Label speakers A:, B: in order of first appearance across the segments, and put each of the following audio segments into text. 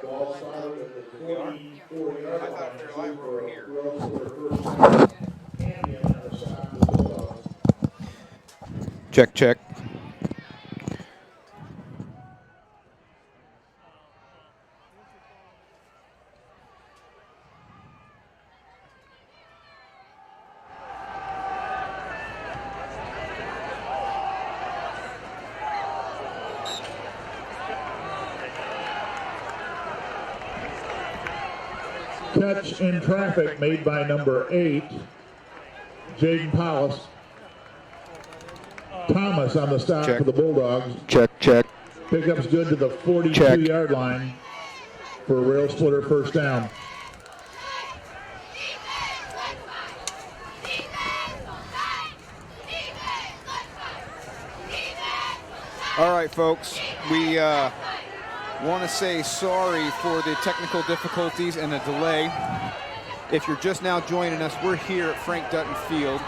A: I thought Fairlight were over here.
B: Check, check.
C: Catch in traffic made by number 8, Jaden Powell. Thomas on the stop
B: Check.
C: for the Bulldogs.
B: Check, check.
C: Pickup's good to the 42-yard line for a rail splitter first down.
B: All right, folks. We want to say sorry for the technical difficulties and the delay. If you're just now joining us, we're here at Frank Dutton Field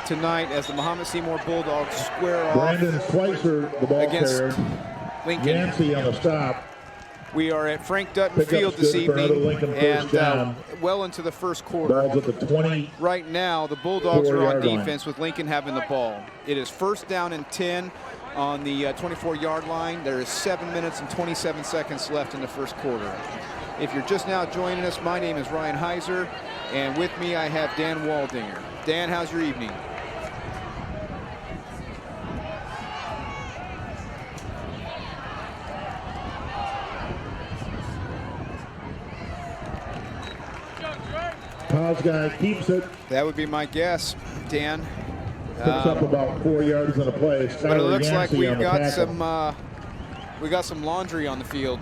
B: tonight as the Mahomet-Seymour Bulldogs square off
C: Brandon Schweitzer, the ball
B: against
C: carrier.
B: Lincoln.
C: Yancey on the stop.
B: We are at Frank Dutton
C: Pickup's
B: Field this
C: good for another
B: evening
C: Lincoln
B: and
C: first down.
B: well into the first quarter.
C: Ball's at the 20.
B: Right now, the Bulldogs are on
C: 4-yard line.
B: defense with Lincoln having the ball. It is first down and 10 on the 24-yard line. There is 7 minutes and 27 seconds left in the first quarter. If you're just now joining us, my name is Ryan Heiser, and with me I have Dan Waldinger. Dan, how's your evening?
C: Powell's guy keeps it.
B: That would be my guess, Dan.
C: Picks up about 4 yards in a play.
B: But it
C: Skylar
B: looks like
C: Yancey
B: we've
C: on the
B: got
C: tackle.
B: we got some laundry on the field.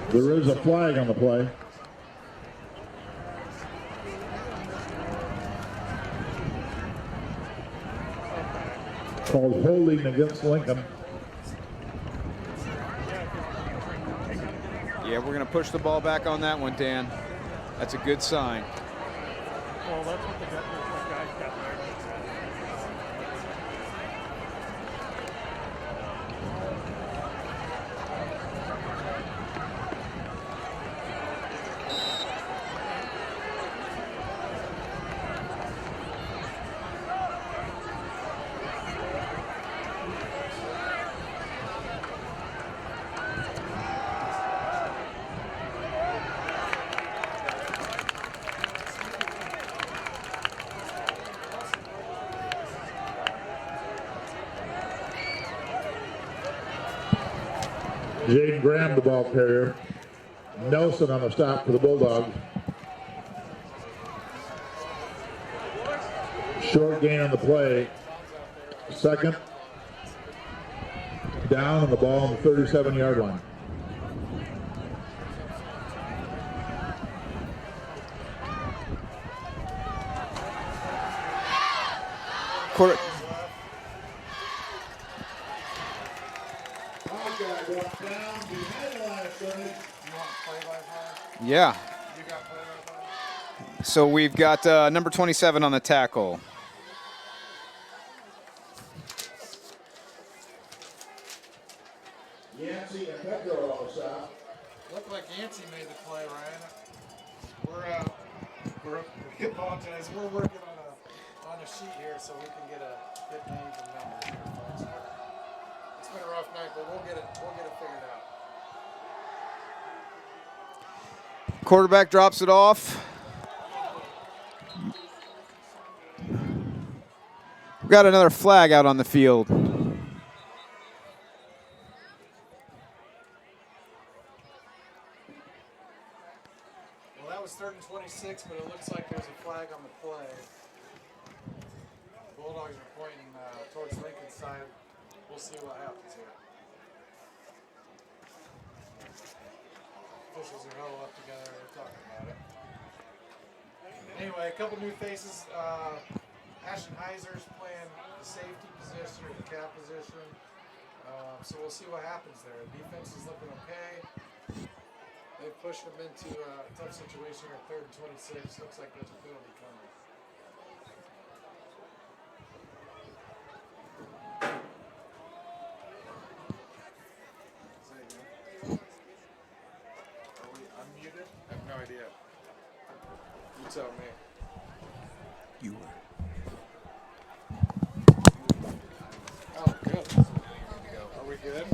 C: There is a flag on the play. Called holding against Lincoln.
B: Yeah, we're going to push the ball back on that one, Dan. That's a good sign.
D: Well, that's what the guys got there.
C: Jaden Graham, the ball carrier. Nelson on the stop for the Bulldogs. Short gain on the play. Second down and the ball on the 37-yard line.
B: Quarter. Yeah. So we've got number 27 on the tackle.
C: Yancey and Petro on the stop.
A: Looked like Yancey made the play, Ryan. We're apologize. We're working on a sheet here so we can get names and numbers here, folks. It's been a rough night, but we'll get it figured out.
B: Quarterback drops it off. We've got another flag out on the field.
A: Well, that was 3rd and 26, but it looks like there's a flag on the play. Bulldogs are pointing towards Lincoln's side. We'll see what happens here. Officials are huddled up together. They're talking about it. Anyway, a couple new faces. Ashton Heiser's playing the safety position or the cap position. So we'll see what happens there. Defense is looking okay. They pushed them into a tough situation at 3rd and 26. Looks like there's a penalty coming. tell me.
B: You were.
A: Oh, good. Are we good?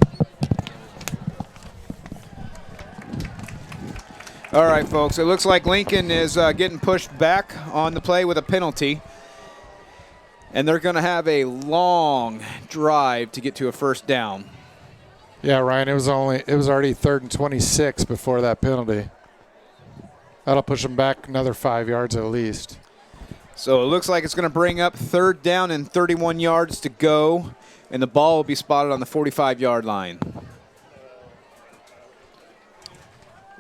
B: All right, folks. It looks like Lincoln is getting pushed back on the play with a penalty. And they're going to have a long drive to get to a first down.
E: Yeah, Ryan, it was already 3rd and 26 before that penalty. That'll push them back another 5 yards at least.
B: So it looks like it's going to bring up 3rd down and 31 yards to go, and the ball will be spotted on the 45-yard line.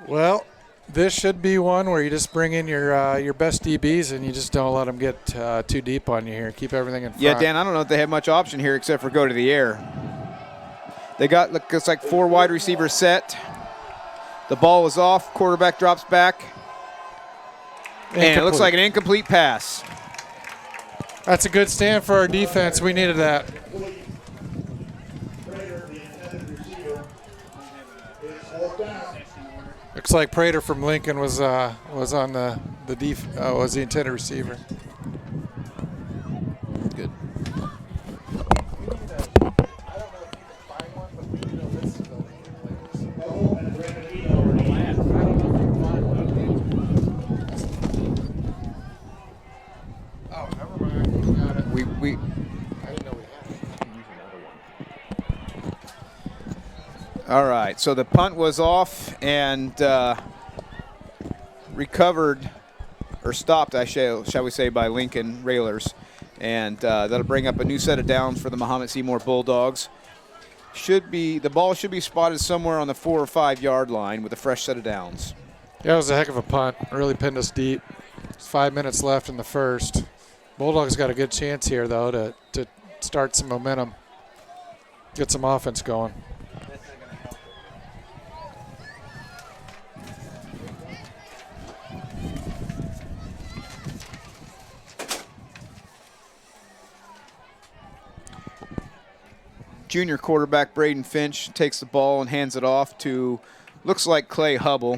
E: Well, this should be one where you just bring in your best DBs and you just don't let them get too deep on you here. Keep everything in front.
B: Yeah, Dan, I don't know if they have much option here except for go to the air. They got, looks like 4 wide receivers set. The ball is off. Quarterback drops back. And it looks like an incomplete pass.
E: That's a good stand for our defense. We needed that. Looks like Prater from Lincoln was on the was the intended receiver.
B: Good.
A: Oh, never mind. We got it.
B: We
A: I didn't know we had it.
B: All right, so the punt was off and recovered, or stopped, shall we say, by Lincoln Railers. And that'll bring up a new set of downs for the Mahomet-Seymour Bulldogs. The ball should be spotted somewhere on the 4 or 5 yard line with a fresh set of downs.
E: Yeah, it was a heck of a punt. Really pinned us deep. There's 5 minutes left in the first. Bulldogs got a good chance here, though, to start some momentum, get some offense going.
B: Junior quarterback Braden Finch takes the ball and hands it off to, looks like Clay Hubble.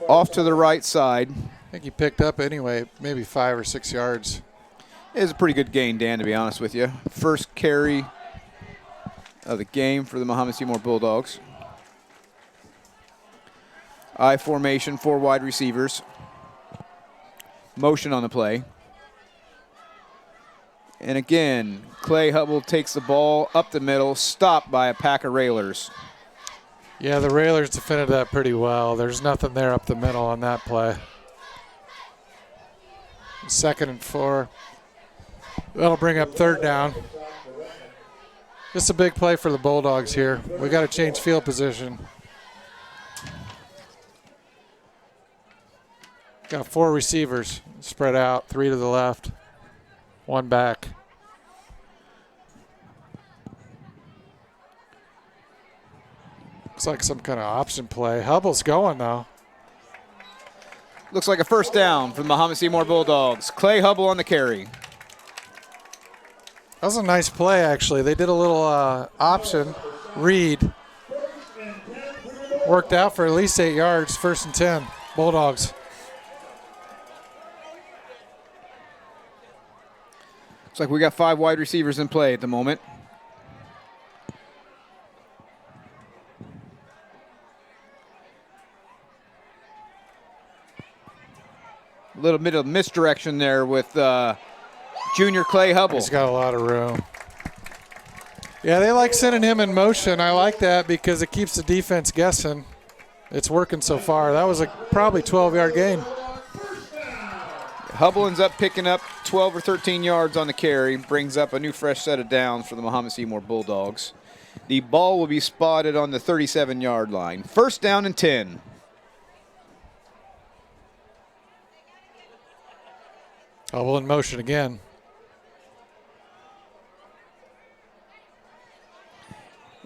B: Off to the right side.
E: I think he picked up anyway, maybe 5 or 6 yards.
B: It was a pretty good gain, Dan, to be honest with you. First carry of the game for the Mahomet-Seymour Bulldogs. I formation, 4 wide receivers. Motion on the play. And again, Clay Hubble takes the ball up the middle, stopped by a pack of Railers.
E: Yeah, the Railers defended that pretty well. There's nothing there up the middle on that play. 2nd and 4. That'll bring up 3rd down. This is a big play for the Bulldogs here. We got to change field position. Got 4 receivers spread out, 3 to the left, 1 back. Looks like some kind of option play. Hubble's going, though.
B: Looks like a first down for the Mahomet-Seymour Bulldogs. Clay Hubble on the carry.
E: That was a nice play, actually. They did a little option read. Worked out for at least 8 yards, 1st and 10. Bulldogs.
B: Looks like we got 5 wide receivers in play at the moment. A little bit of misdirection there with junior Clay Hubble.
E: He's got a lot of room. Yeah, they like sending him in motion. I like that because it keeps the defense guessing. It's working so far. That was a probably 12-yard gain.
B: Hubble ends up picking up 12 or 13 yards on the carry, brings up a new fresh set of downs for the Mahomet-Seymour Bulldogs. The ball will be spotted on the 37-yard line. 1st down and 10.
E: Hubble in motion again.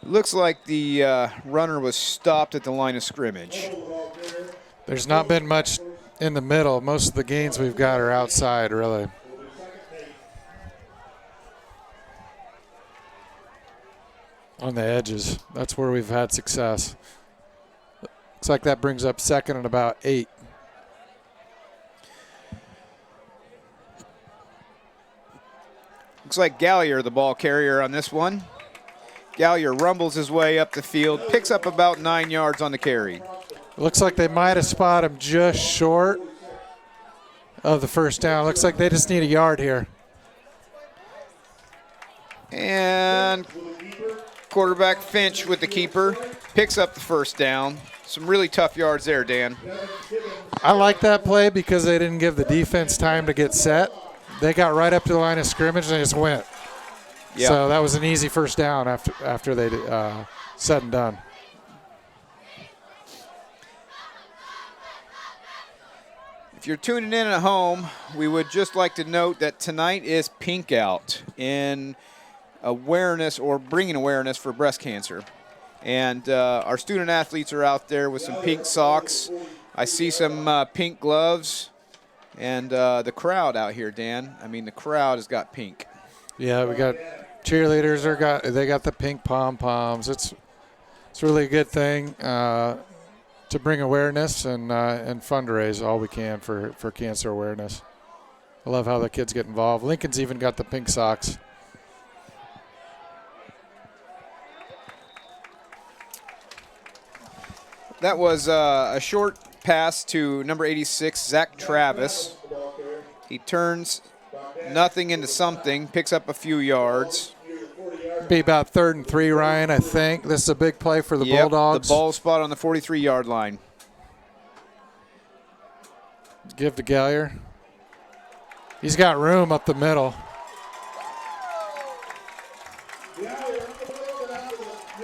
B: Looks like the runner was stopped at the line of scrimmage.
E: There's not been much in the middle. Most of the gains we've got are outside, really. On the edges. That's where we've had success. Looks like that brings up 2nd and about 8.
B: Looks like Gallier, the ball carrier on this one. Gallier rumbles his way up the field, picks up about 9 yards on the carry.
E: Looks like they might have spotted him just short of the first down. Looks like they just need a yard here.
B: And quarterback Finch with the keeper picks up the first down. Some really tough yards there, Dan.
E: I like that play because they didn't give the defense time to get set. They got right up to the line of scrimmage and they just went.
B: Yeah.
E: So that was an easy first down after they said and done.
B: If you're tuning in at home, we would just like to note that tonight is Pink Out in awareness or bringing awareness for breast cancer. And our student athletes are out there with some pink socks. I see some pink gloves. And the crowd out here, Dan, I mean, the crowd has got pink.
E: Yeah, we got cheerleaders. They got the pink pom-poms. It's really a good thing to bring awareness and fundraise all we can for cancer awareness. I love how the kids get involved. Lincoln's even got the pink socks.
B: That was a short pass to number 86, Zach Travis. He turns nothing into something, picks up a few yards.
E: Be about 3rd and 3, Ryan, I think. This is a big play for the Bulldogs.
B: The ball spot on the 43-yard line.
E: Give to Gallier. He's got room up the middle.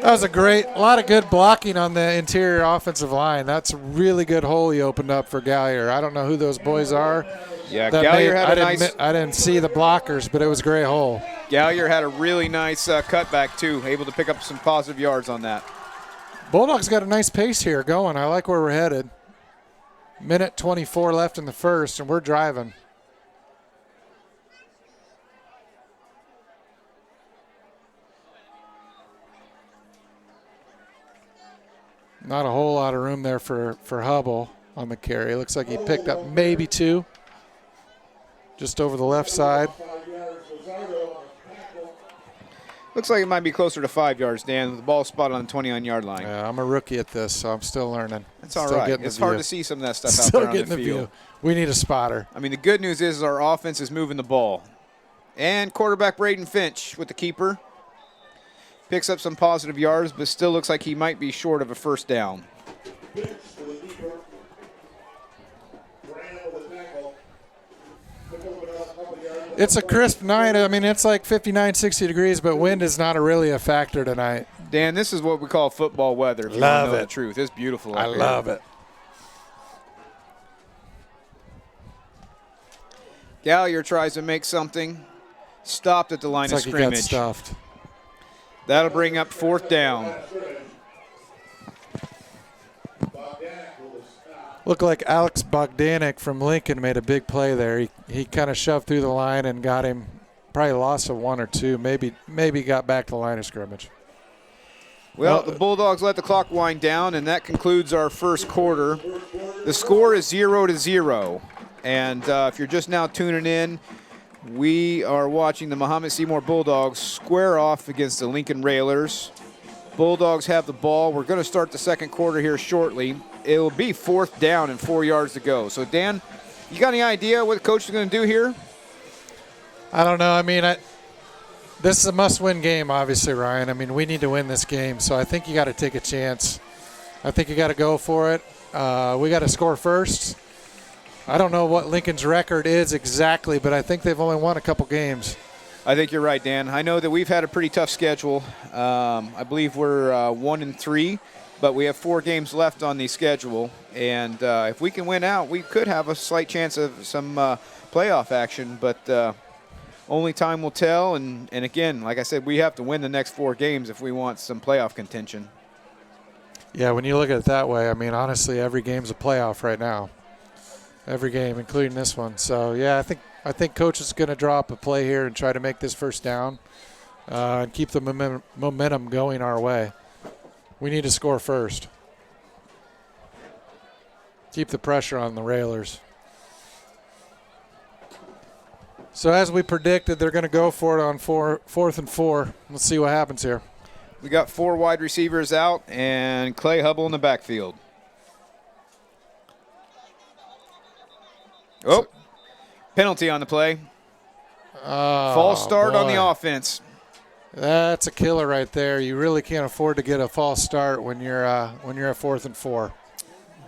E: That was a lot of good blocking on the interior offensive line. That's a really good hole he opened up for Gallier. I don't know who those boys are.
B: Yeah, Gallier had a nice.
E: I didn't see the blockers, but it was a great hole.
B: Gallier had a really nice cutback too, able to pick up some positive yards on that.
E: Bulldogs got a nice pace here going. I like where we're headed. Minute 24 left in the first, and we're driving. Not a whole lot of room there for Hubble on the carry. Looks like he picked up maybe 2. Just over the left side.
B: Looks like it might be closer to 5 yards, Dan, with the ball spot on the 29-yard line.
E: Yeah, I'm a rookie at this, so I'm still learning.
B: That's all right. It's hard to see some of that stuff out there on the field.
E: We need a spotter.
B: I mean, the good news is our offense is moving the ball. And quarterback Braden Finch with the keeper. Picks up some positive yards, but still looks like he might be short of a first down.
E: It's a crisp night. I mean, it's like 59, 60 degrees, but wind is not really a factor tonight.
B: Dan, this is what we call football weather, if you want to know the truth. It's beautiful out here.
E: I love it.
B: Gallier tries to make something. Stopped at the line of scrimmage.
E: He got stuffed.
B: That'll bring up 4th down.
E: Looked like Alex Bogdanik from Lincoln made a big play there. He kind of shoved through the line and got him, probably loss of 1 or 2, maybe got back to the line of scrimmage.
B: Well, the Bulldogs let the clock wind down, and that concludes our first quarter. The score is 0-0. And if you're just now tuning in, we are watching the Mahomet-Seymour Bulldogs square off against the Lincoln Railers. Bulldogs have the ball. We're going to start the second quarter here shortly. It will be 4th down and 4 yards to go. So, Dan, you got any idea what the coach is going to do here?
E: I don't know. I mean, this is a must-win game, obviously, Ryan. I mean, we need to win this game, so I think you got to take a chance. I think you got to go for it. We got to score first. I don't know what Lincoln's record is exactly, but I think they've only won a couple games.
B: I think you're right, Dan. I know that we've had a pretty tough schedule. I believe we're 1-3, but we have 4 games left on the schedule. And if we can win out, we could have a slight chance of some playoff action, but only time will tell. And again, like I said, we have to win the next 4 games if we want some playoff contention.
E: Yeah, when you look at it that way, I mean, honestly, every game's a playoff right now. Every game, including this one. So, yeah, I think Coach is going to draw up a play here and try to make this first down and keep the momentum going our way. We need to score first. Keep the pressure on the Railers. So as we predicted, they're going to go for it on 4th and 4. Let's see what happens here.
B: We got 4 wide receivers out and Clay Hubble in the backfield. Oh, penalty on the play. False start on the offense.
E: That's a killer right there. You really can't afford to get a false start when you're at 4th and 4.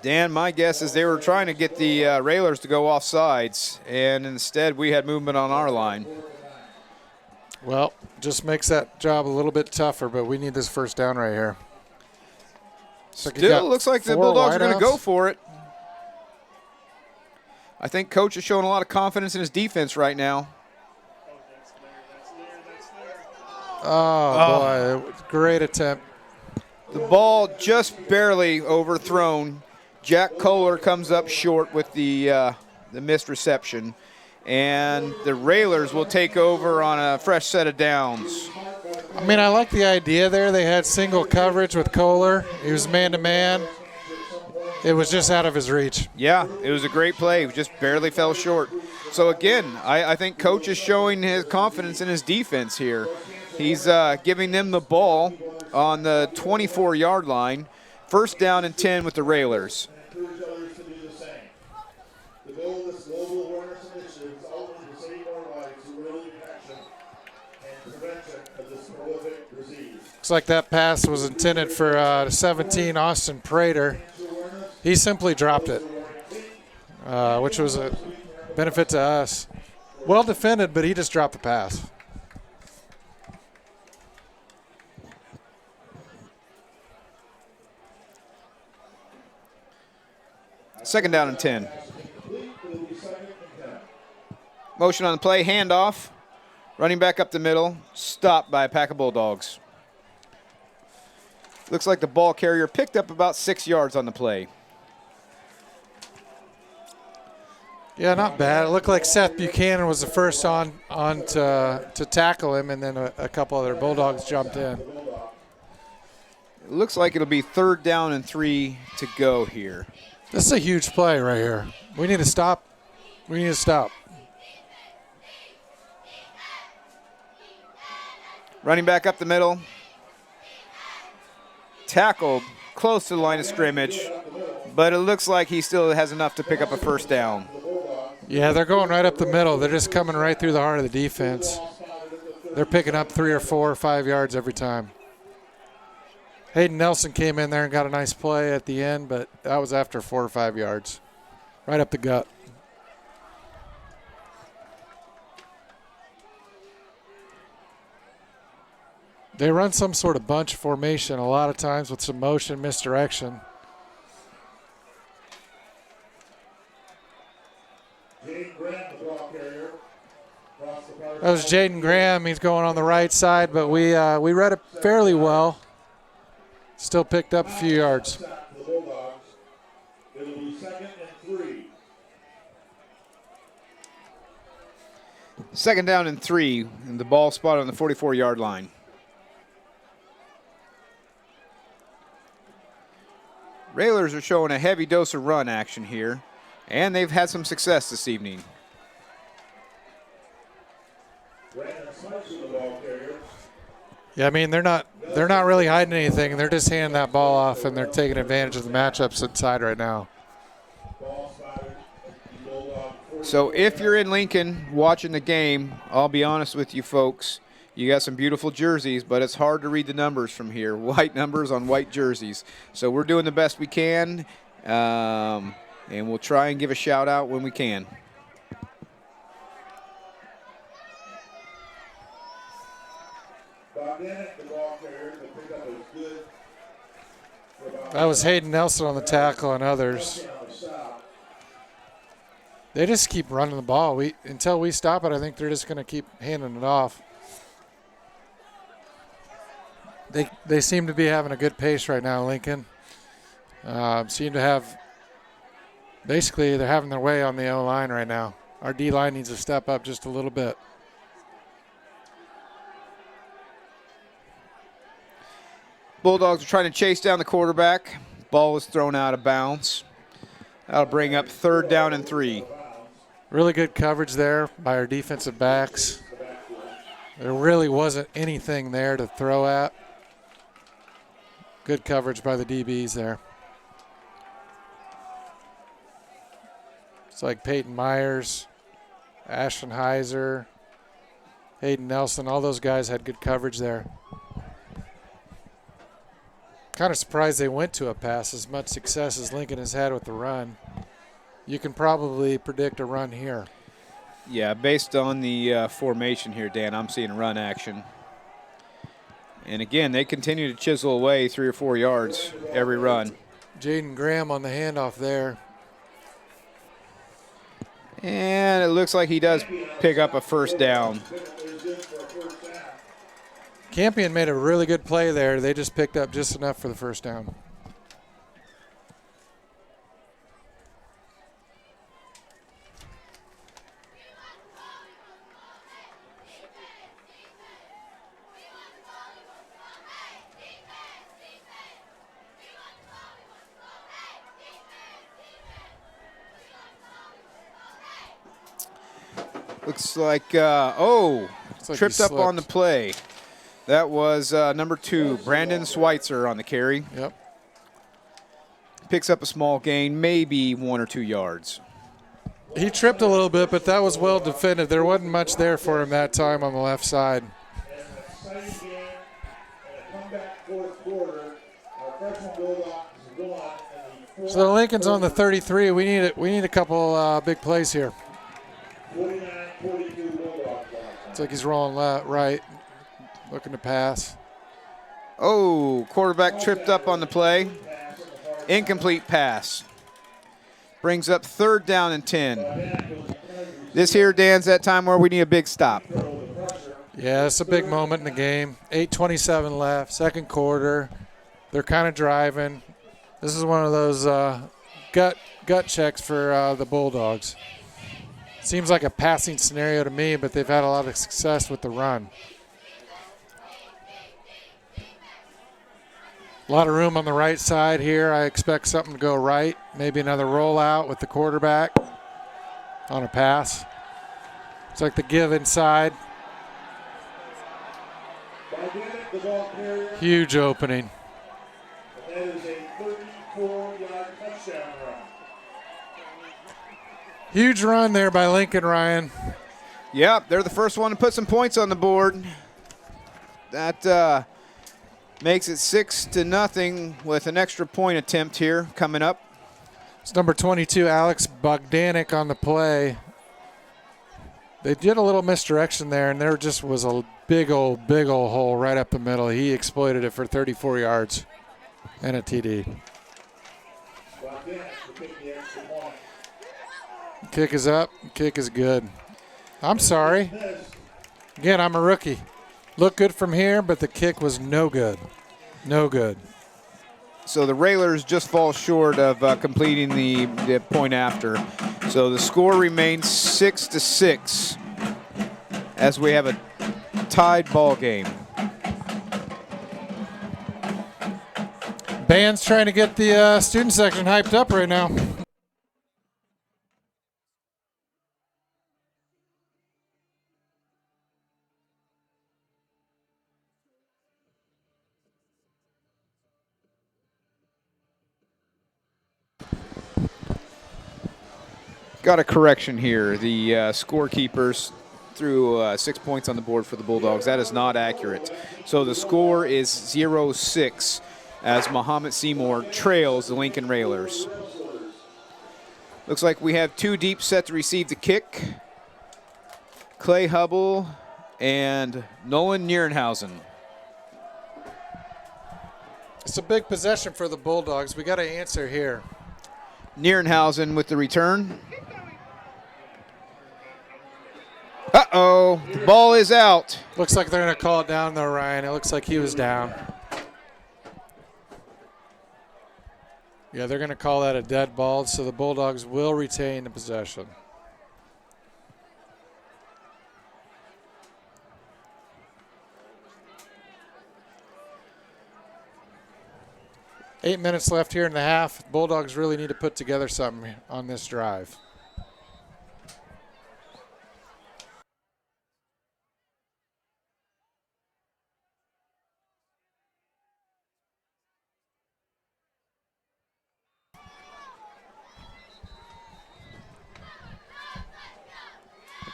B: Dan, my guess is they were trying to get the Railers to go off sides, and instead we had movement on our line.
E: Well, just makes that job a little bit tougher, but we need this first down right here.
B: Still looks like the Bulldogs are going to go for it. I think Coach is showing a lot of confidence in his defense right now.
E: Oh, boy, great attempt.
B: The ball just barely overthrown. Jack Kohler comes up short with the missed reception. And the Railers will take over on a fresh set of downs.
E: I mean, I like the idea there. They had single coverage with Kohler. He was man-to-man. It was just out of his reach.
B: Yeah, it was a great play. It just barely fell short. So, again, I think Coach is showing his confidence in his defense here. He's giving them the ball on the 24-yard line. First down and 10 with the Railers.
E: Looks like that pass was intended for 17, Austin Prater. He simply dropped it, which was a benefit to us. Well defended, but he just dropped the pass.
B: Second down and 10. Motion on the play, handoff. Running back up the middle, stopped by a pack of Bulldogs. Looks like the ball carrier picked up about 6 yards on the play.
E: Yeah, not bad. It looked like Seth Buchanan was the first on to tackle him, and then a couple other Bulldogs jumped in.
B: It looks like it'll be 3rd down and 3 to go here.
E: This is a huge play right here. We need to stop. We need to stop.
B: Running back up the middle. Tackled close to the line of scrimmage, but it looks like he still has enough to pick up a first down.
E: Yeah, they're going right up the middle. They're just coming right through the heart of the defense. They're picking up 3 or 4 or 5 yards every time. Hayden Nelson came in there and got a nice play at the end, but that was after 4 or 5 yards. Right up the gut. They run some sort of bunch formation a lot of times with some motion misdirection. That was Jaden Graham. He's going on the right side, but we read it fairly well. Still picked up a few yards.
B: Second down and 3, and the ball spotted on the 44-yard line. Railers are showing a heavy dose of run action here, and they've had some success this evening.
E: Yeah, I mean they're not really hiding anything. They're just handing that ball off, and they're taking advantage of the matchups inside right now.
B: So if you're in Lincoln watching the game, I'll be honest with you folks, you got some beautiful jerseys, but it's hard to read the numbers from here. White numbers on white jerseys. So we're doing the best we can, and we'll try and give a shout out when we can.
E: That was Hayden Nelson on the tackle and others. They just keep running the ball. Until we stop it, I think they're just going to keep handing it off. They seem to be having a good pace right now, Lincoln. Seem to have – basically they're having their way on the O-line right now. Our D-line needs to step up just a little bit.
B: Bulldogs are trying to chase down the quarterback. Ball was thrown out of bounds. That'll bring up 3rd down and 3.
E: Really good coverage there by our defensive backs. There really wasn't anything there to throw at. Good coverage by the DBs there. It's like Peyton Myers, Ashton Heiser, Hayden Nelson, all those guys had good coverage there. Kind of surprised they went to a pass. As much success as Lincoln has had with the run, you can probably predict a run here.
B: Yeah, based on the formation here, Dan, I'm seeing run action. And again, they continue to chisel away 3 or 4 yards every run.
E: Jaden Graham on the handoff there.
B: And it looks like he does pick up a first down.
E: Campion made a really good play there. They just picked up just enough for the first down.
B: Looks like,
E: like
B: tripped
E: he
B: up on the
E: slipped.
B: play. That was number 2, Brandon Schweitzer on the carry.
E: Yep.
B: Picks up a small gain, maybe 1 or 2 yards.
E: He tripped a little bit, but that was well defended. There wasn't much there for him that time on the left side. So the Lincoln's on the 33. We need a couple big plays here. It's like he's rolling left, right, looking to pass.
B: Oh, quarterback tripped up on the play. Incomplete pass. Brings up 3rd down and 10. This here, Dan's that time where we need a big stop.
E: Yeah, it's a big moment in the game. 8:27 left, second quarter. They're kind of driving. This is one of those gut checks for the Bulldogs. Seems like a passing scenario to me, but they've had a lot of success with the run. A lot of room on the right side here. I expect something to go right. Maybe another rollout with the quarterback on a pass. It's like the give inside. Huge opening.
C: That is a 34-yard touchdown run.
E: Huge run there by Lincoln, Ryan.
B: Yep, they're the first one to put some points on the board. That makes it 6-0 with an extra point attempt here coming up.
E: It's number 22, Alex Bogdanik on the play. They did a little misdirection there, and there just was a big old hole right up the middle. He exploited it for 34 yards and a TD. Kick is up. Kick is good. I'm sorry. Again, I'm a rookie. Looked good from here, but the kick was no good. No good.
B: So the Railers just fall short of completing the point after. So the score remains 6-6 as we have a tied ball game.
E: Band's trying to get the student section hyped up right now.
B: Got a correction here. The scorekeepers threw 6 points on the board for the Bulldogs. That is not accurate. So the score is 0-6 as Mahomet-Seymour trails the Lincoln Railers. Looks like we have 2 deep set to receive the kick. Clay Hubble and Nolan Nierenhausen.
E: It's a big possession for the Bulldogs. We got to answer here.
B: Nierenhausen with the return. Uh-oh, the ball is out.
E: Looks like they're going to call it down, though, Ryan. It looks like he was down. Yeah, they're going to call that a dead ball, so the Bulldogs will retain the possession. Eight minutes left here in the half. Bulldogs really need to put together something on this drive.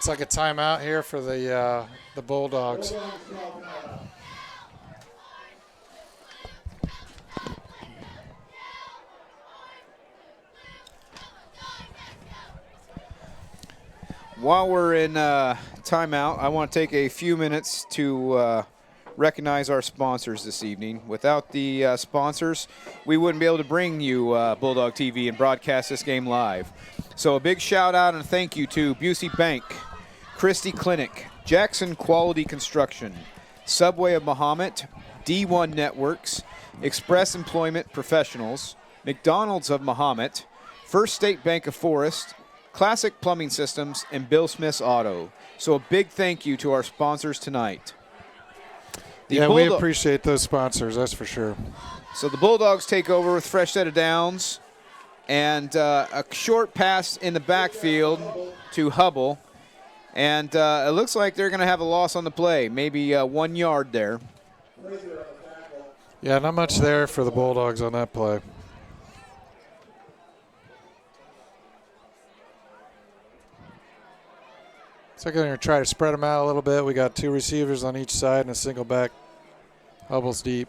E: Looks like a timeout here for the Bulldogs.
B: While we're in timeout, I want to take a few minutes to recognize our sponsors this evening. Without the sponsors, we wouldn't be able to bring you Bulldog TV and broadcast this game live. So a big shout out and thank you to Busey Bank, Christie Clinic, Jackson Quality Construction, Subway of Mahomet, D1 Networks, Express Employment Professionals, McDonald's of Mahomet, First State Bank of Forest, Classic Plumbing Systems, and Bill Smith's Auto. So a big thank you to our sponsors tonight.
E: Yeah, we appreciate those sponsors, that's for sure.
B: So the Bulldogs take over with fresh set of downs and a short pass in the backfield to Hubble. And it looks like they're going to have a loss on the play, maybe 1 yard there.
E: Yeah, not much there for the Bulldogs on that play. So they're going to try to spread them out a little bit. We got 2 receivers on each side and a single back. Hubble's deep.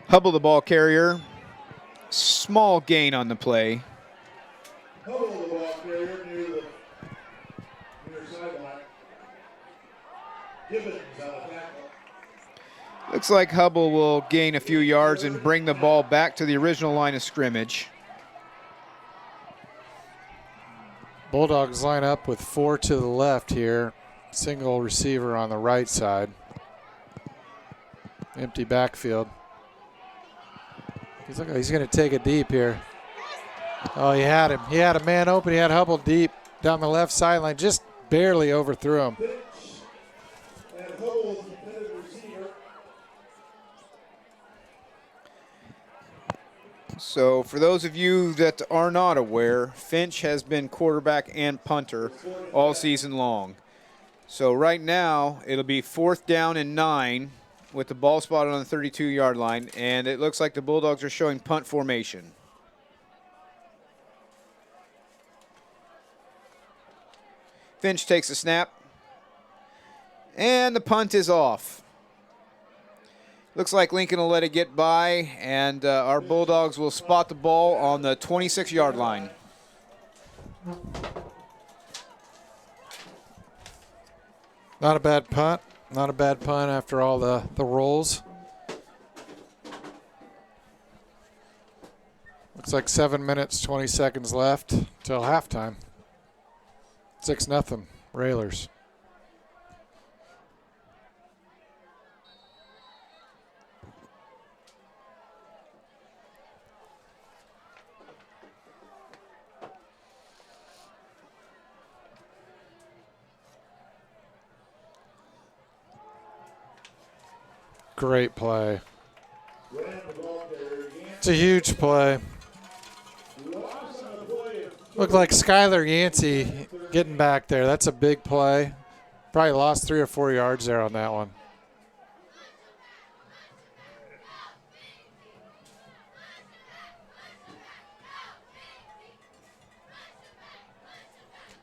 B: Hubble the ball carrier. Small gain on the play.
C: Hubble the ball carrier near sideline. Gibbons on a tackle.
B: Looks like Hubble will gain a few yards and bring the ball back to the original line of scrimmage.
E: Bulldogs line up with 4 to the left here. Single receiver on the right side. Empty backfield. He's going to take it deep here. Oh, he had him. He had a man open. He had Hubble deep down the left sideline. Just barely overthrew him.
C: And Hubble is the intended receiver.
B: So for those of you that are not aware, Finch has been quarterback and punter all season long. So right now it'll be 4th down and 9 with the ball spotted on the 32-yard line, and it looks like the Bulldogs are showing punt formation. Finch takes a snap, and the punt is off. Looks like Lincoln will let it get by, and our Bulldogs will spot the ball on the 26-yard line.
E: Not a bad punt. Not a bad punt after all the rolls. Looks like 7 minutes, 20 seconds left till halftime. 6-0, Railers. Great play. It's a huge play. Looked like Skylar Yancey getting back there. That's a big play. Probably lost 3 or 4 yards there on that one.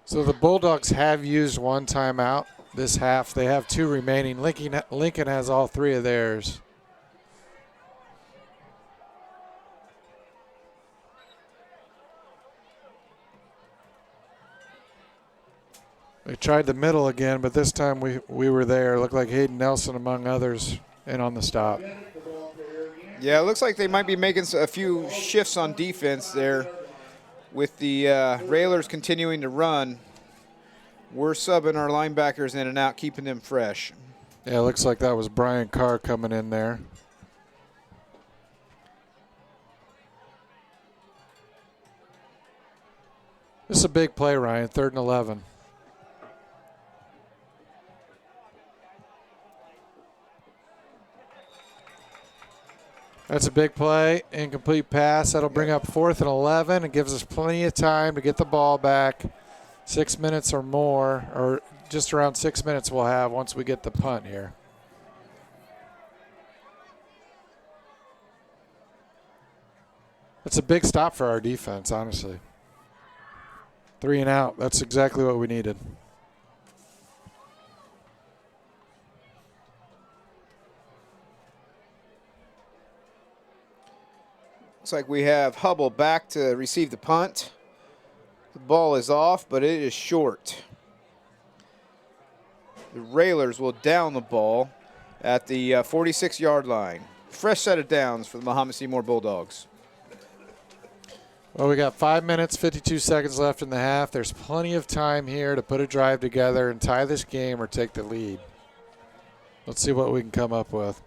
E: So the Bulldogs have used 1 timeout this half. They have 2 remaining. Lincoln has all 3 of theirs. They tried the middle again, but this time we were there. Looked like Hayden Nelson, among others, in on the stop.
B: Yeah, it looks like they might be making a few shifts on defense there with the Railers continuing to run. We're subbing our linebackers in and out, keeping them fresh.
E: Yeah, it looks like that was Brian Carr coming in there. This is a big play, Ryan. 3rd and 11. That's a big play. Incomplete pass. That'll bring up 4th and 11 and gives us plenty of time to get the ball back. 6 minutes or more, or just around 6 minutes we'll have once we get the punt here. It's a big stop for our defense, honestly. 3 and out. That's exactly what we needed.
B: Looks like we have Hubble back to receive the punt. The ball is off, but it is short. The Railers will down the ball at the 46-yard line. Fresh set of downs for the Mahomet-Seymour Bulldogs.
E: Well, we got 5 minutes, 52 seconds left in the half. There's plenty of time here to put a drive together and tie this game or take the lead. Let's see what we can come up with.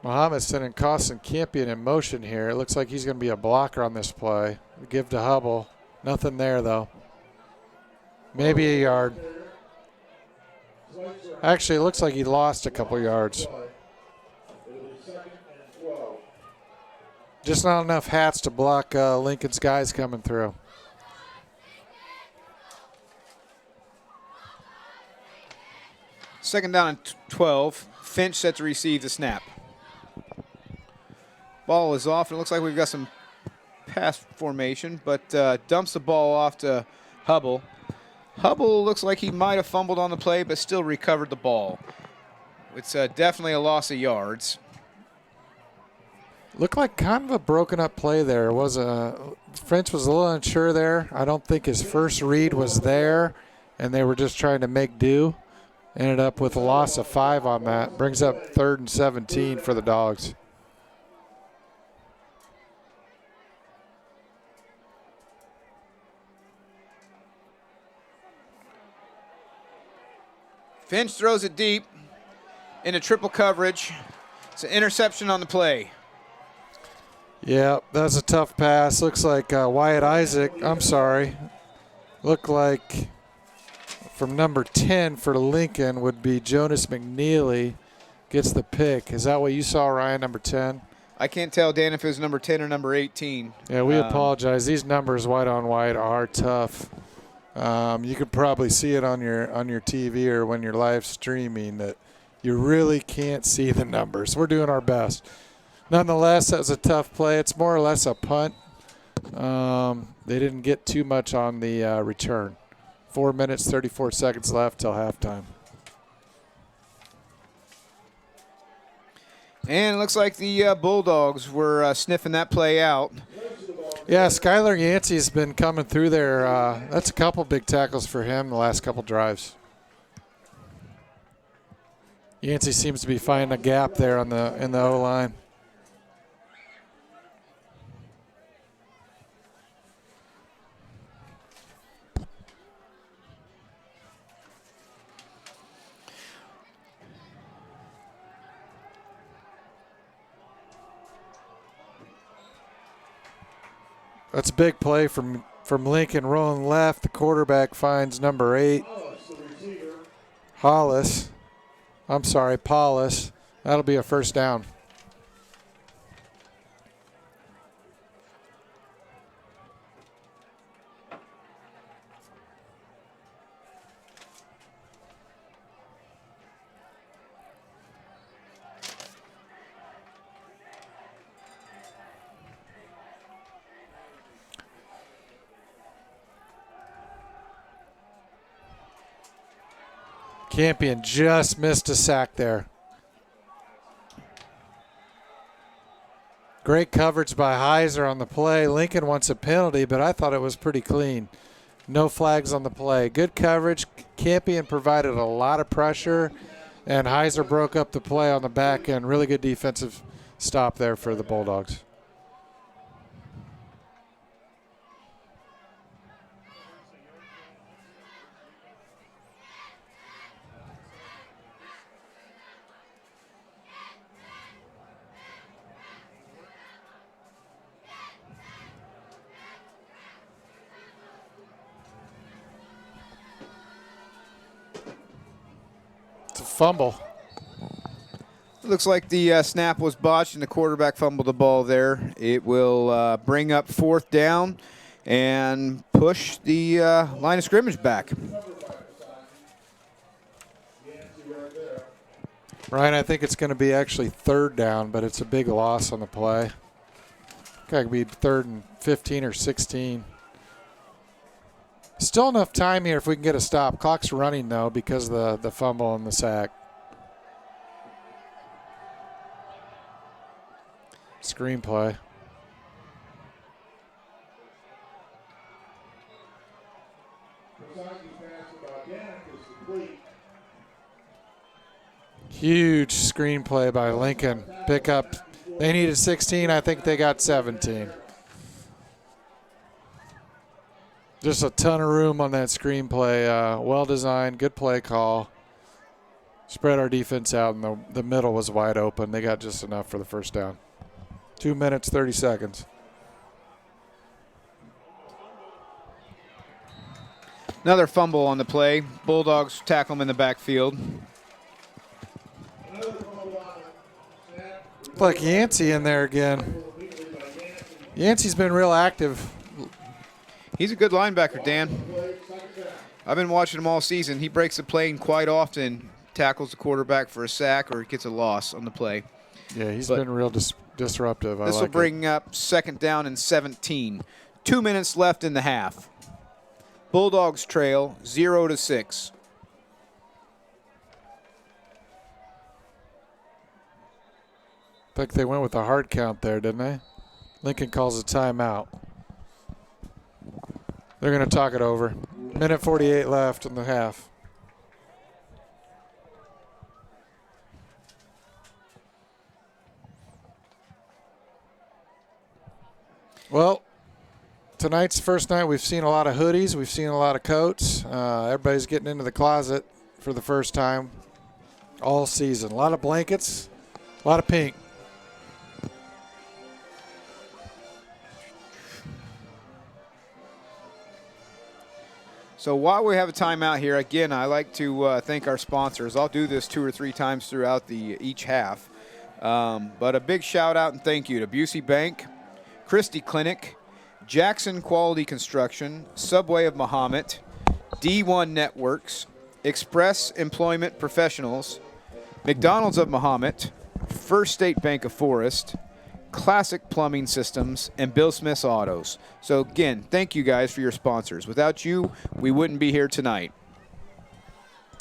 E: Mahomet sending Costin Campion in motion here. It looks like he's going to be a blocker on this play. Give to Hubble. Nothing there, though. Maybe a yard. Actually, it looks like he lost a couple yards. Just not enough hats to block Lincoln's guys coming through.
B: Second down and 12. Finch set to receive the snap. Ball is off, and it looks like we've got some pass formation, but dumps the ball off to Hubble. Hubble looks like he might have fumbled on the play, but still recovered the ball. It's definitely a loss of yards.
E: Looked like kind of a broken up play there. French was a little unsure there. I don't think his first read was there, and they were just trying to make do. Ended up with a loss of 5 on that. Brings up 3rd and 17 for the Dogs.
B: Finch throws it deep into triple coverage. It's an interception on the play.
E: Yeah, that was a tough pass. Looks like looked like from number 10 for Lincoln would be Jonas McNeely gets the pick. Is that what you saw, Ryan, number 10?
B: I can't tell, Dan, if it was number 10 or number 18.
E: Yeah, we apologize. These numbers white on white are tough. You could probably see it on your TV or when you're live streaming that you really can't see the numbers. We're doing our best. Nonetheless, that was a tough play. It's more or less a punt. They didn't get too much on the return. 4 minutes, 34 seconds left till halftime.
B: And it looks like the Bulldogs were sniffing that play out.
E: Yeah, Skylar Yancey's been coming through there. That's a couple big tackles for him the last couple drives. Yancey seems to be finding a gap there in the O-line. That's a big play from Lincoln rolling left. The quarterback finds number 8. Paulus. That'll be a first down. Campion just missed a sack there. Great coverage by Heiser on the play. Lincoln wants a penalty, but I thought it was pretty clean. No flags on the play. Good coverage. Campion provided a lot of pressure, and Heiser broke up the play on the back end. Really good defensive stop there for the Bulldogs. Fumble.
B: Looks like the snap was botched and the quarterback fumbled the ball there. It will bring up 4th down and push the line of scrimmage back.
E: Ryan, I think it's going to be actually 3rd down, but it's a big loss on the play. Could be 3rd and 15 or 16. Still enough time here if we can get a stop. Clock's running, though, because of the fumble and the sack. Screenplay. Huge screenplay by Lincoln. Pick up. They needed 16. I think they got 17. Just a ton of room on that screenplay. Well designed. Good play call. Spread our defense out, and the middle was wide open. They got just enough for the first down. 2 minutes, 30 seconds.
B: Another fumble on the play. Bulldogs tackle him in the backfield.
E: Like Yancey in there again. Yancey's been real active.
B: He's a good linebacker, Dan. I've been watching him all season. He breaks the plane quite often, tackles the quarterback for a sack, or gets a loss on the play.
E: Yeah, he's been real disruptive.
B: This will bring up 2nd down and 17. 2 minutes left in the half. Bulldogs trail 0-6.
E: I think they went with a hard count there, didn't they? Lincoln calls a timeout. They're going to talk it over. Minute 48 left in the half. Well, tonight's the first night we've seen a lot of hoodies. We've seen a lot of coats. Everybody's getting into the closet for the first time all season. A lot of blankets, a lot of pink.
B: So while we have a timeout here, again, I like to thank our sponsors. I'll do this 2 or 3 times throughout each half. But a big shout out and thank you to Busey Bank, Christie Clinic, Jackson Quality Construction, Subway of Mahomet, D1 Networks, Express Employment Professionals, McDonald's of Mahomet, First State Bank of Forest, Classic Plumbing Systems, and Bill Smith's Autos. So again, thank you guys for your sponsors. Without you, we wouldn't be here tonight.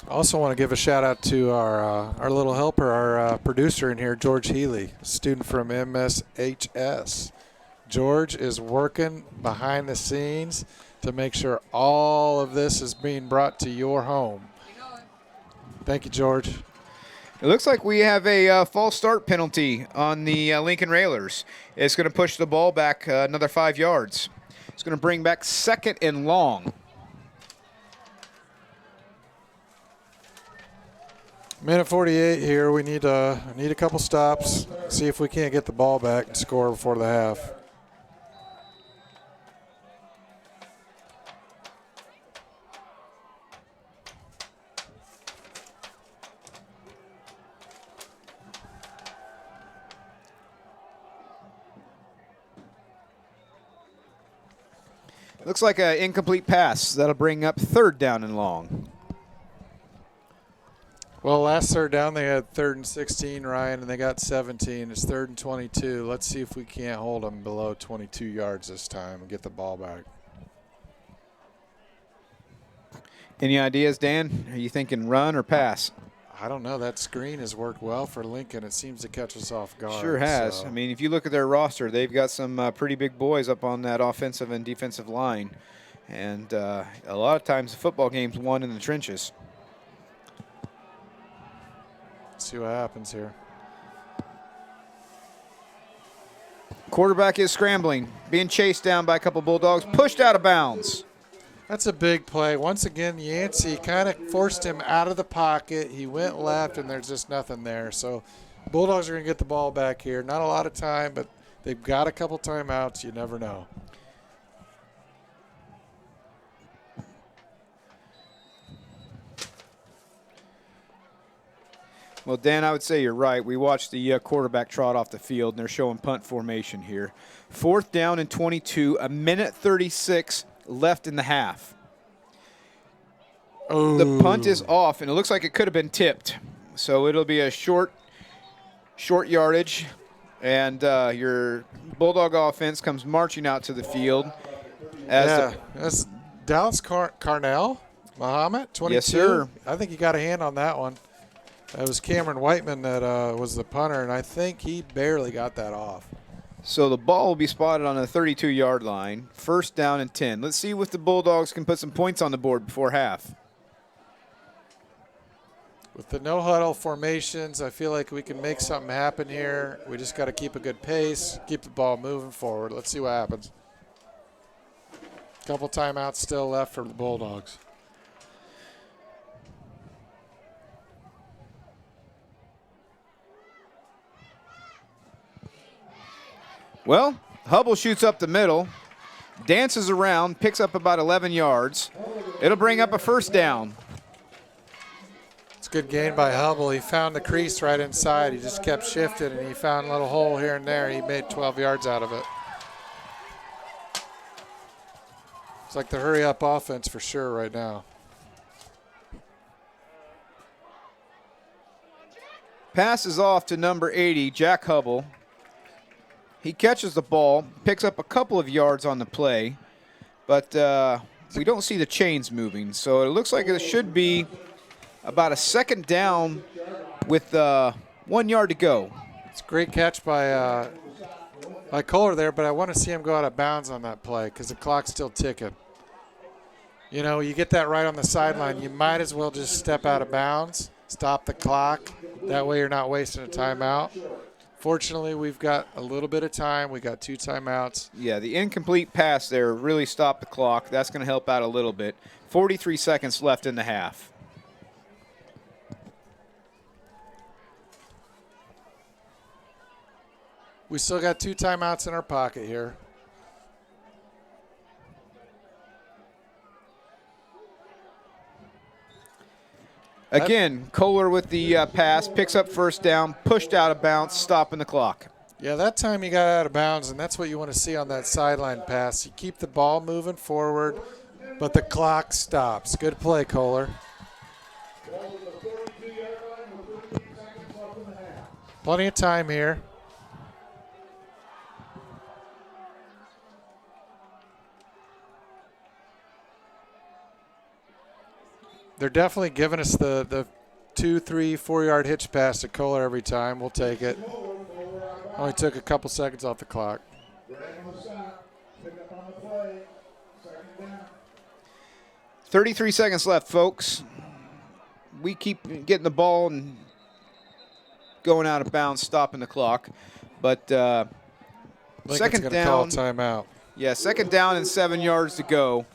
E: I also want to give a shout out to our little helper, our producer in here, George Healy, a student from IHSA. George is working behind the scenes to make sure all of this is being brought to your home. Thank you, George.
B: It looks like we have a false start penalty on the Lincoln Railers. It's going to push the ball back another 5 yards. It's going to bring back 2nd and long.
E: Minute 48 here. We need a couple stops. See if we can't get the ball back and score before the half.
B: Looks like an incomplete pass. That'll bring up 3rd down and long.
E: Well, last 3rd down they had 3rd and 16, Ryan, and they got 17. It's 3rd and 22. Let's see if we can't hold them below 22 yards this time and get the ball back.
B: Any ideas, Dan? Are you thinking run or pass?
E: I don't know. That screen has worked well for Lincoln. It seems to catch us off guard.
B: Sure has.
E: So.
B: I mean, if you look at their roster, they've got some pretty big boys up on that offensive and defensive line. And a lot of times the football game's won in the trenches.
E: Let's see what happens here.
B: Quarterback is scrambling, being chased down by a couple Bulldogs, pushed out of bounds.
E: That's a big play. Once again, Yancey kind of forced him out of the pocket. He went left, and there's just nothing there. So Bulldogs are going to get the ball back here. Not a lot of time, but they've got a couple timeouts. You never know.
B: Well, Dan, I would say you're right. We watched the quarterback trot off the field, and they're showing punt formation here. 4th down and 22, a minute 36 left in the half.
E: Oh.
B: The punt is off, and it looks like it could have been tipped. So it'll be a short yardage, and your Bulldog offense comes marching out to the field.
E: That's Dallas Carnell, Mahomet, 22.
B: Yes, sir.
E: I think you got a hand on that one. That was Cameron Whiteman that was the punter, and I think he barely got that off.
B: So the ball will be spotted on the 32-yard line. 1st down and 10. Let's see if the Bulldogs can put some points on the board before half.
E: With the no-huddle formations, I feel like we can make something happen here. We just got to keep a good pace, keep the ball moving forward. Let's see what happens. Couple timeouts still left for the Bulldogs.
B: Well, Hubble shoots up the middle, dances around, picks up about 11 yards. It'll bring up a 1st down.
E: It's a good gain by Hubble. He found the crease right inside. He just kept shifting, and he found a little hole here and there. He made 12 yards out of it. It's like the hurry-up offense for sure right now.
B: Pass is off to number 80, Jack Hubble. He catches the ball, picks up a couple of yards on the play, but we don't see the chains moving. So it looks like it should be about a 2nd down with 1 yard to go.
E: It's a great catch by Kohler there, but I want to see him go out of bounds on that play because the clock's still ticking. You know, you get that right on the sideline, you might as well just step out of bounds, stop the clock. That way you're not wasting a timeout. Fortunately, we've got a little bit of time. We got 2 timeouts.
B: Yeah, the incomplete pass there really stopped the clock. That's going to help out a little bit. 43 seconds left in the half.
E: We still got 2 timeouts in our pocket here.
B: Again, Kohler with the pass, picks up 1st down, pushed out of bounds, stopping the clock.
E: Yeah, that time you got out of bounds, and that's what you want to see on that sideline pass. You keep the ball moving forward, but the clock stops. Good play, Kohler. Plenty of time here. They're definitely giving us the 2, 3, 4 yard hitch pass to Kohler every time. We'll take it. Only took a couple seconds off the clock.
B: 33 seconds left, folks. We keep getting the ball and going out of bounds, stopping the clock. But
E: Lincoln's
B: 2nd down.
E: Call timeout.
B: Yeah, 2nd down and 7 yards to go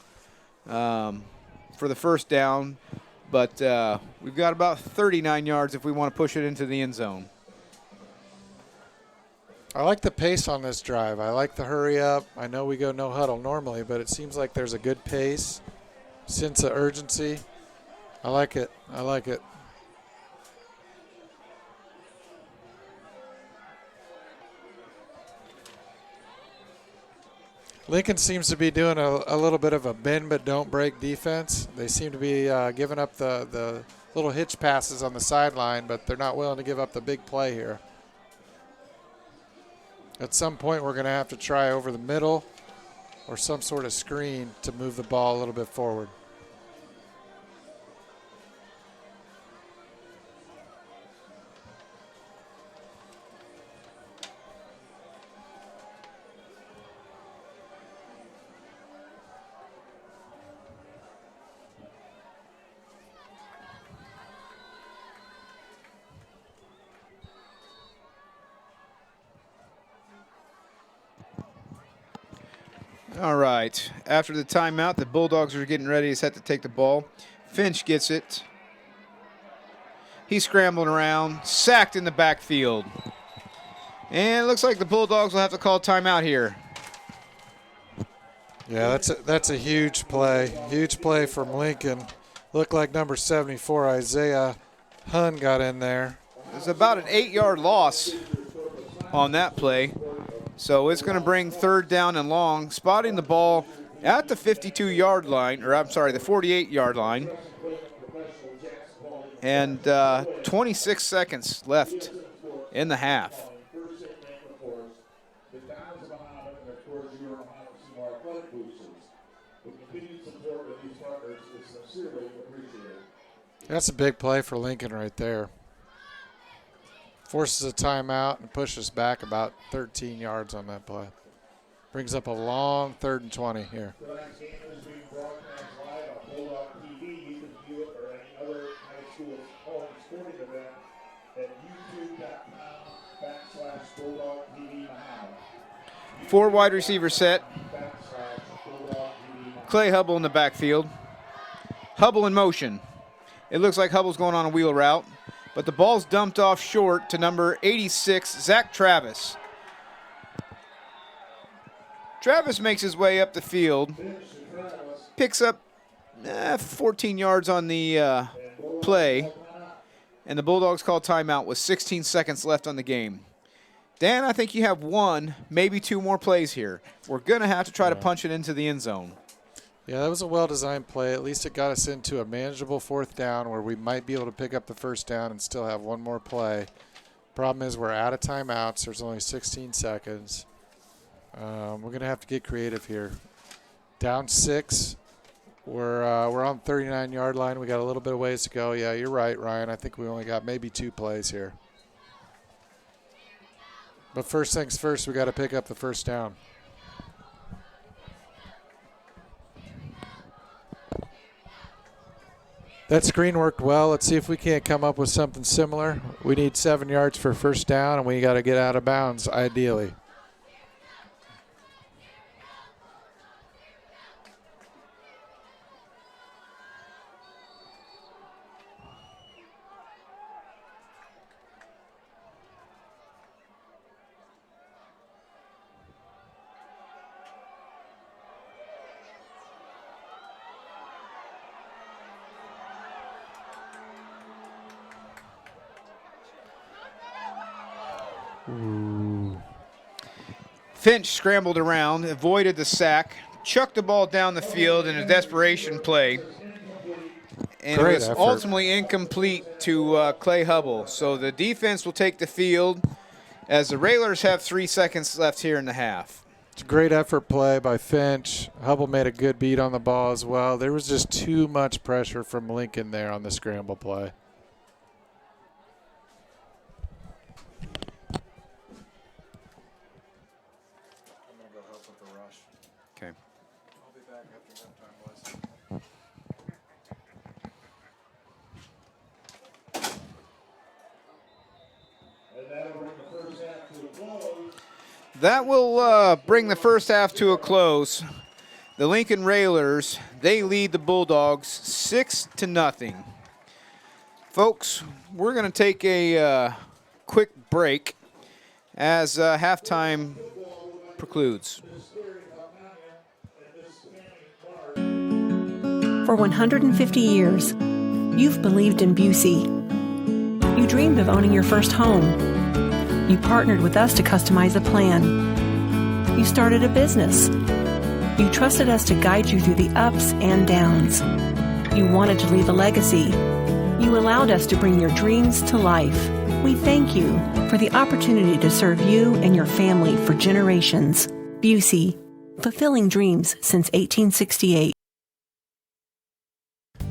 B: for the 1st down. But we've got about 39 yards if we want to push it into the end zone.
E: I like the pace on this drive. I like the hurry up. I know we go no huddle normally, but it seems like there's a good pace, sense of urgency. I like it. I like it. Lincoln seems to be doing a little bit of a bend but don't break defense. They seem to be giving up the little hitch passes on the sideline, but they're not willing to give up the big play here. At some point, we're going to have to try over the middle or some sort of screen to move the ball a little bit forward.
B: All right. After the timeout, the Bulldogs are getting ready to set to take the ball. Finch gets it. He's scrambling around, sacked in the backfield. And it looks like the Bulldogs will have to call timeout here.
E: Yeah, that's a huge play. Huge play from Lincoln. Looked like number 74, Isaiah Hunn, got in there.
B: There's about an 8-yard loss on that play. So it's going to bring 3rd down and long, spotting the ball at the 52-yard line, or I'm sorry, the 48-yard line. And 26 seconds left in the half.
E: That's a big play for Lincoln right there. Forces a timeout and pushes back about 13 yards on that play. Brings up a long 3rd and 20 here.
B: Four wide receiver set. Clay Hubble in the backfield. Hubble in motion. It looks like Hubble's going on a wheel route, but the ball's dumped off short to number 86, Zach Travis. Travis makes his way up the field, picks up 14 yards on the play, and the Bulldogs call timeout with 16 seconds left on the game. Dan, I think you have 1, maybe 2 more plays here. We're going to have to try to punch it into the end zone.
E: Yeah, that was a well-designed play. At least it got us into a manageable 4th down where we might be able to pick up the 1st down and still have 1 more play. Problem is we're out of timeouts. There's only 16 seconds. We're going to have to get creative here. Down 6. We're on the 39-yard line. We got a little bit of ways to go. Yeah, you're right, Ryan. I think we only got maybe 2 plays here. But first things first, we got to pick up the 1st down. That screen worked well. Let's see if we can't come up with something similar. We need 7 yards for 1st down, and we got to get out of bounds, ideally.
B: Finch scrambled around, avoided the sack, chucked the ball down the field in a desperation play, and
E: Great
B: it was
E: effort.
B: ultimately incomplete to Clay Hubble. So the defense will take the field as the Railers have 3 seconds left here in the half.
E: It's a great effort play by Finch. Hubble made a good beat on the ball as well. There was just too much pressure from Lincoln there on the scramble play.
B: Okay.
E: I'll be back after halftime,
B: That will bring the first half to a close. The Lincoln Railers, they lead the Bulldogs 6-0. Folks, we're going to take a quick break as halftime precludes.
F: For 150 years, you've believed in Busey. You dreamed of owning your first home. You partnered with us to customize a plan. You started a business. You trusted us to guide you through the ups and downs. You wanted to leave a legacy. You allowed us to bring your dreams to life. We thank you for the opportunity to serve you and your family for generations. Busey, fulfilling dreams since 1868.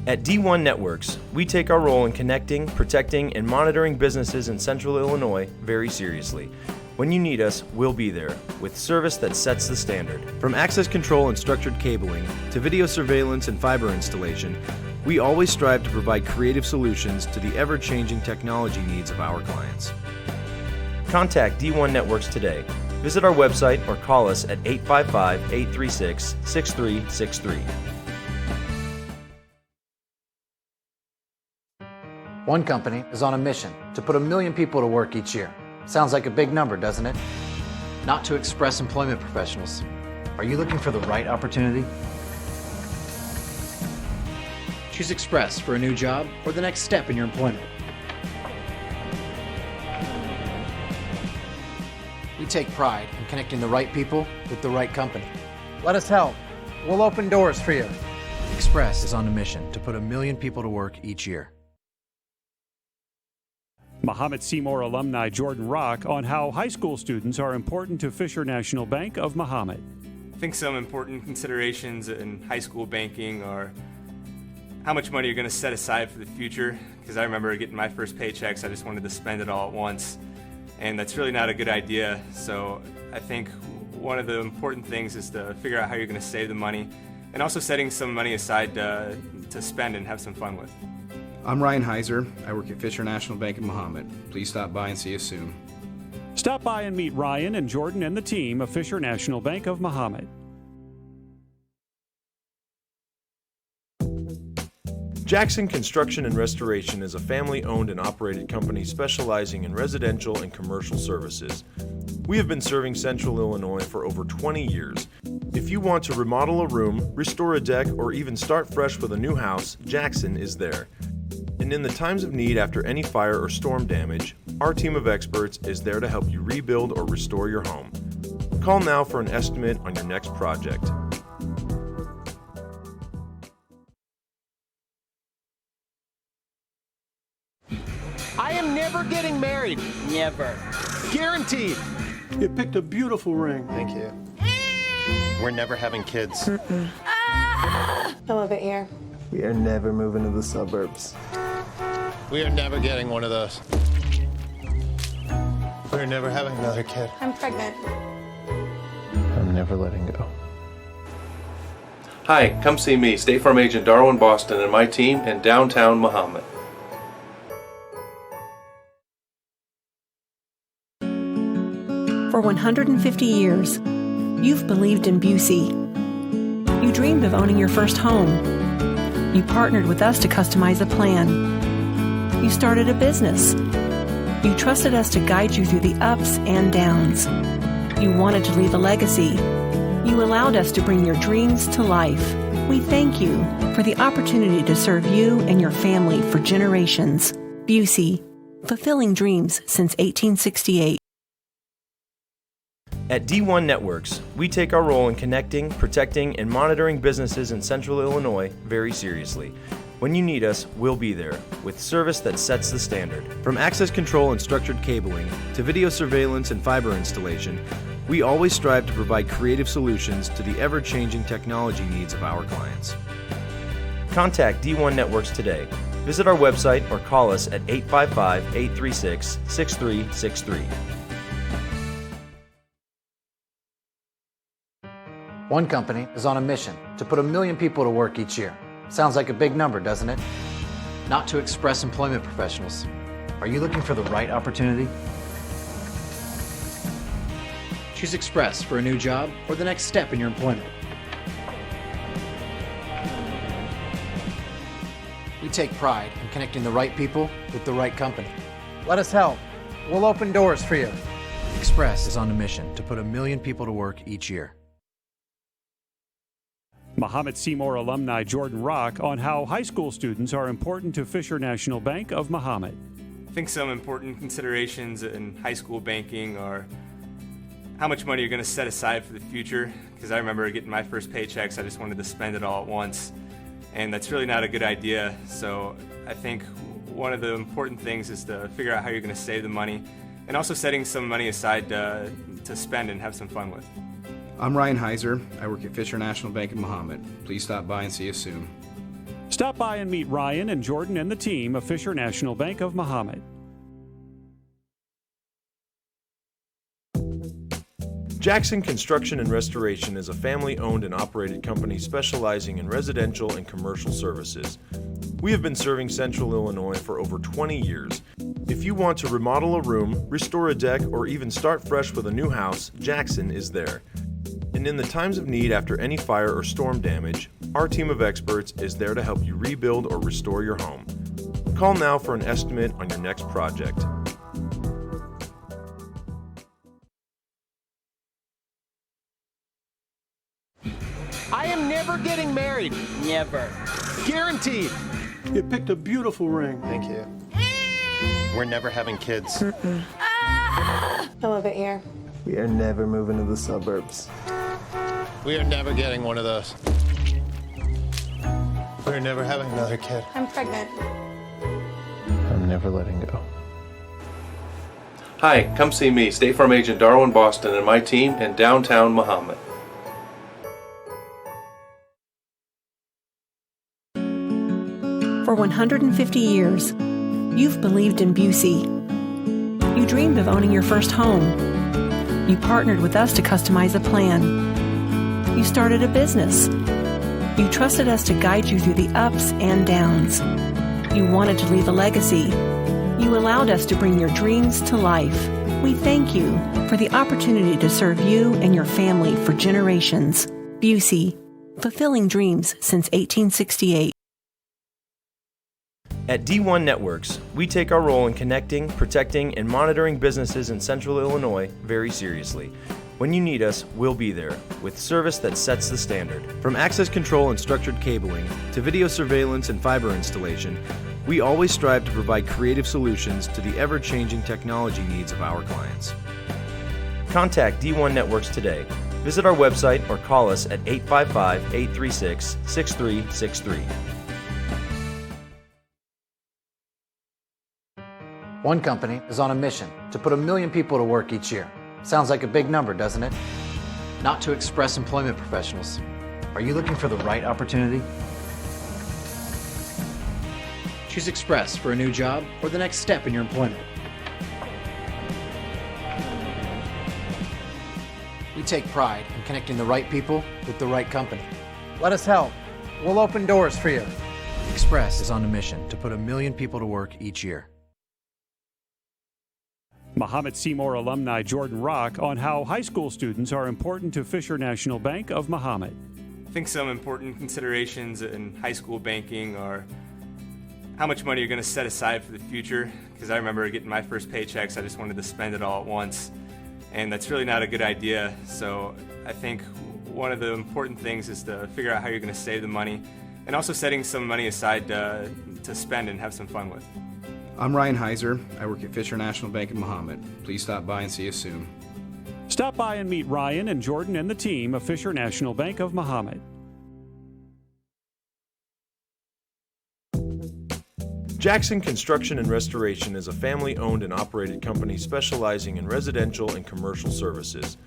G: At D1 Networks, we take our role in connecting, protecting, and monitoring businesses in Central Illinois very seriously. When you need us, we'll be there, with service that sets the standard. From access control and structured cabling, to video surveillance and fiber installation, we always strive to provide creative solutions to the ever-changing technology needs of our clients. Contact D1 Networks today. Visit our website or call us at 855-836-6363.
H: One company is on a mission to put 1 million people to work each year. Sounds like a big number, doesn't it? Not to Express Employment Professionals. Are you looking for the right opportunity? Choose Express for a new job or the next step in your employment. We take pride in connecting the right people with the right company. Let us help. We'll open doors for you. Express is on a mission to put 1 million people to work each year.
D: Mahomet-Seymour alumni Jordan Rock on how high school students are important to Fisher National Bank of Mahomet.
I: I think some important considerations in high school banking are how much money you're going to set aside for the future, because I remember getting my first paychecks, I just wanted to spend it all at once, and that's really not a good idea. So I think one of the important things is to figure out how you're going to save the money, and also setting some money aside to spend and have some fun with.
B: I'm Ryan Heiser. I work at Fisher National Bank of Mahomet. Please stop by and see us soon.
D: Stop by and meet Ryan and Jordan and the team of Fisher National Bank of Mahomet.
G: Jackson Construction and Restoration is a family-owned and operated company specializing in residential and commercial services. We have been serving Central Illinois for over 20 years. If you want to remodel a room, restore a deck, or even start fresh with a new house, Jackson is there. And in the times of need after any fire or storm damage, our team of experts is there to help you rebuild or restore your home. Call now for an estimate on your next project.
J: I am never getting married. Never. Guaranteed.
K: You picked a beautiful ring.
L: Thank you. We're never having kids.
M: I love it here.
L: We are never moving to the suburbs. We are never getting one of those. We're never having another kid.
M: I'm pregnant.
L: I'm never letting go.
N: Hi, come see me, State Farm Agent Darwin Boston, and my team in downtown Mahomet.
F: For 150 years, you've believed in Busey. You dreamed of owning your first home. You partnered with us to customize a plan. You started a business. You trusted us to guide you through the ups and downs. You wanted to leave a legacy. You allowed us to bring your dreams to life. We thank you for the opportunity to serve you and your family for generations. Busey, fulfilling dreams since 1868.
G: At D1 Networks, we take our role in connecting, protecting, and monitoring businesses in Central Illinois very seriously. When you need us, we'll be there, with service that sets the standard. From access control and structured cabling, to video surveillance and fiber installation, we always strive to provide creative solutions to the ever-changing technology needs of our clients. Contact D1 Networks today. Visit our website or call us at 855-836-6363.
H: One company is on a mission to put 1 million people to work each year. Sounds like a big number, doesn't it? Not to Express employment professionals. Are you looking for the right opportunity? Choose Express for a new job or the next step in your employment. We take pride in connecting the right people with the right company. Let us help. We'll open doors for you. Express is on a mission to put 1 million people to work each year.
D: Mahomet-Seymour alumni Jordan Rock on how high school students are important to Fisher National Bank of Mahomet.
I: I think some important considerations in high school banking are how much money you're going to set aside for the future, because I remember getting my first paychecks, I just wanted to spend it all at once, and that's really not a good idea. So I think one of the important things is to figure out how you're going to save the money, and also setting some money aside to spend and have some fun with.
B: I'm Ryan Heiser. I work at Fisher National Bank of Mahomet. Please stop by and see us soon.
D: Stop by and meet Ryan and Jordan and the team of Fisher National Bank of Mahomet.
G: Jackson Construction and Restoration is a family-owned and operated company specializing in residential and commercial services. We have been serving Central Illinois for over 20 years. If you want to remodel a room, restore a deck, or even start fresh with a new house, Jackson is there. And in the times of need after any fire or storm damage, our team of experts is there to help you rebuild or restore your home. Call now for an estimate on your next project.
J: I am never getting married. Never. Guaranteed.
K: You picked a beautiful ring.
L: Thank you. We're never having kids.
M: I love it here.
L: We are never moving to the suburbs.
J: We are never getting one of those. We're never having another kid.
M: I'm pregnant.
L: I'm never letting go.
N: Hi, come see me, State Farm Agent Darwin Boston, and my team in downtown Mahomet.
F: For 150 years, you've believed in Busey. You dreamed of owning your first home. You partnered with us to customize a plan. You started a business. You trusted us to guide you through the ups and downs. You wanted to leave a legacy. You allowed us to bring your dreams to life. We thank you for the opportunity to serve you and your family for generations. Busey, fulfilling dreams since 1868.
G: At D1 Networks, we take our role in connecting, protecting, and monitoring businesses in Central Illinois very seriously. When you need us, we'll be there, with service that sets the standard. From access control and structured cabling, to video surveillance and fiber installation, we always strive to provide creative solutions to the ever-changing technology needs of our clients. Contact D1 Networks today. Visit our website or call us at 855-836-6363.
H: One company is on a mission to put 1 million people to work each year. Sounds like a big number, doesn't it? Not to Express employment professionals. Are you looking for the right opportunity? Choose Express for a new job or the next step in your employment. We take pride in connecting the right people with the right company. Let us help. We'll open doors for you. Express is on a mission to put 1 million people to work each year.
D: Mahomet-Seymour alumni Jordan Rock on how high school students are important to Fisher National Bank of Mahomet.
I: I think some important considerations in high school banking are how much money you're going to set aside for the future, because I remember getting my first paychecks, I just wanted to spend it all at once, and that's really not a good idea. So I think one of the important things is to figure out how you're going to save the money, and also setting some money aside to spend and have some fun with.
B: I'm Ryan Heiser. I work at Fisher National Bank in Mahomet. Please stop by and see us soon.
D: Stop by and meet Ryan and Jordan and the team of Fisher National Bank of Mahomet.
G: Jackson Construction and Restoration is a family-owned and operated company specializing in residential and commercial services.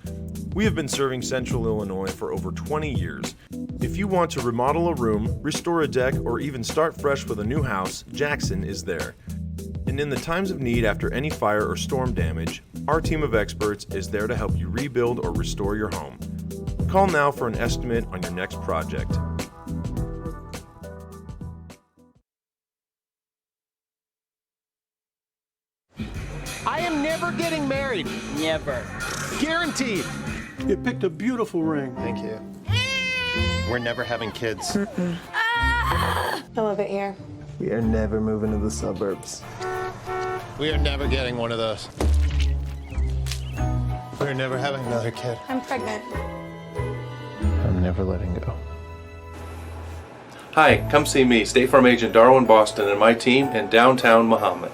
G: We have been serving Central Illinois for over 20 years. If you want to remodel a room, restore a deck, or even start fresh with a new house, Jackson is there. And in the times of need after any fire or storm damage, our team of experts is there to help you rebuild or restore your home. Call now for an estimate on your next project.
J: I am never getting married. Never. Guaranteed.
K: You picked a beautiful ring.
J: Thank you. We're never having kids.
M: I love it here.
L: We are never moving to the suburbs.
J: We are never getting one of those. We're never having another kid.
M: I'm pregnant.
L: I'm never letting go.
N: Hi, come see me, State Farm Agent Darwin Boston, and my team in downtown Mahomet.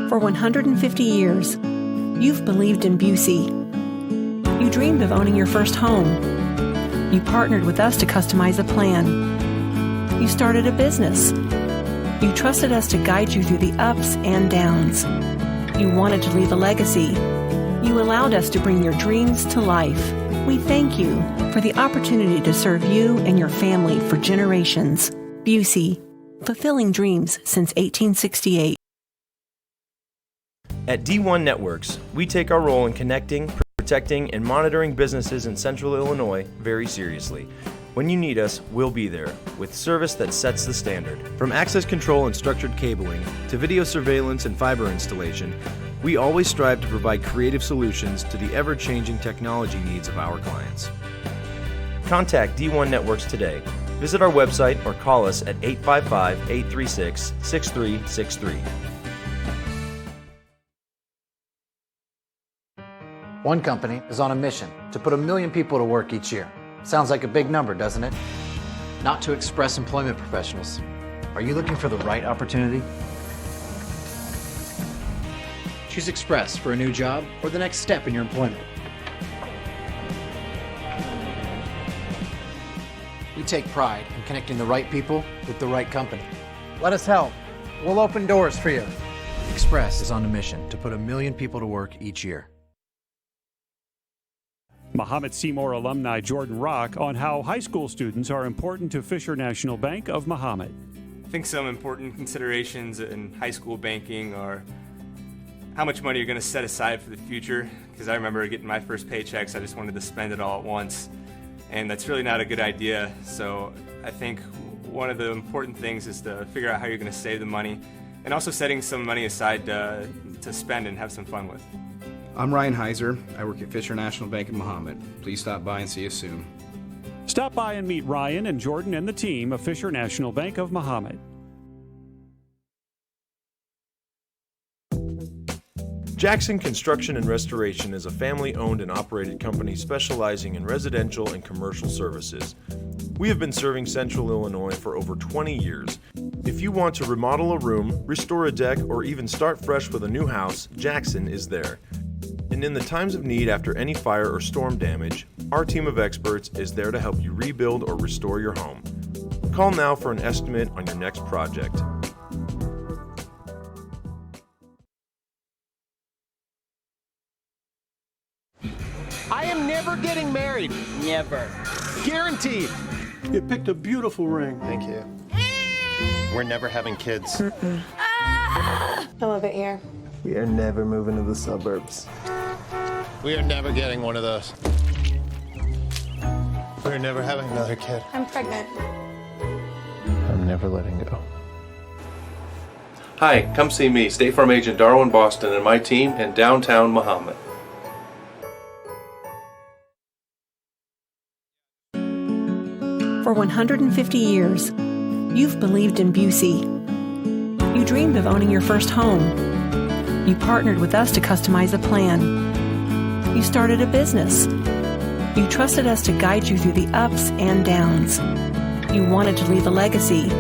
F: For 150 years, you've believed in Busey. You dreamed of owning your first home. You partnered with us to customize a plan. You started a business. You trusted us to guide you through the ups and downs. You wanted to leave a legacy. You allowed us to bring your dreams to life. We thank you for the opportunity to serve you and your family for generations. Busey, fulfilling dreams since 1868.
G: At D1 Networks, we take our role in connecting, protecting, and monitoring businesses in Central Illinois very seriously. When you need us, we'll be there, with service that sets the standard. From access control and structured cabling, to video surveillance and fiber installation, we always strive to provide creative solutions to the ever-changing technology needs of our clients. Contact D1 Networks today. Visit our website or call us at 855-836-6363.
H: One company is on a mission to put 1 million people to work each year. Sounds like a big number, doesn't it? Not to Express employment professionals. Are you looking for the right opportunity? Choose Express for a new job or the next step in your employment. We take pride in connecting the right people with the right company. Let us help. We'll open doors for you. Express is on a mission to put 1 million people to work each year.
D: Mahomet-Seymour alumni Jordan Rock on how high school students are important to Fisher National Bank of Mahomet.
I: I think some important considerations in high school banking are how much money you're going to set aside for the future, because I remember getting my first paychecks, I just wanted to spend it all at once, and that's really not a good idea. So I think one of the important things is to figure out how you're going to save the money, and also setting some money aside to spend and have some fun with.
B: I'm Ryan Heiser. I work at Fisher National Bank of Mahomet. Please stop by and see us soon.
D: Stop by and meet Ryan and Jordan and the team of Fisher National Bank of Mahomet.
G: Jackson Construction and Restoration is a family-owned and operated company specializing in residential and commercial services. We have been serving Central Illinois for over 20 years. If you want to remodel a room, restore a deck, or even start fresh with a new house, Jackson is there. And in the times of need after any fire or storm damage, our team of experts is there to help you rebuild or restore your home. Call now for an estimate on your next project.
J: I am never getting married.
K: Never.
J: Guaranteed.
K: You picked a beautiful ring.
J: Thank you. We're never having kids.
M: I love it here.
L: We are never moving to the suburbs.
J: We are never getting one of those. We're never having another kid.
M: I'm pregnant.
L: I'm never letting go.
N: Hi, come see me, State Farm Agent Darwin Boston, and my team in downtown Mahomet.
F: For 150 years, you've believed in Busey. You dreamed of owning your first home. You partnered with us to customize a plan. You started a business. You trusted us to guide you through the ups and downs. You wanted to leave a legacy.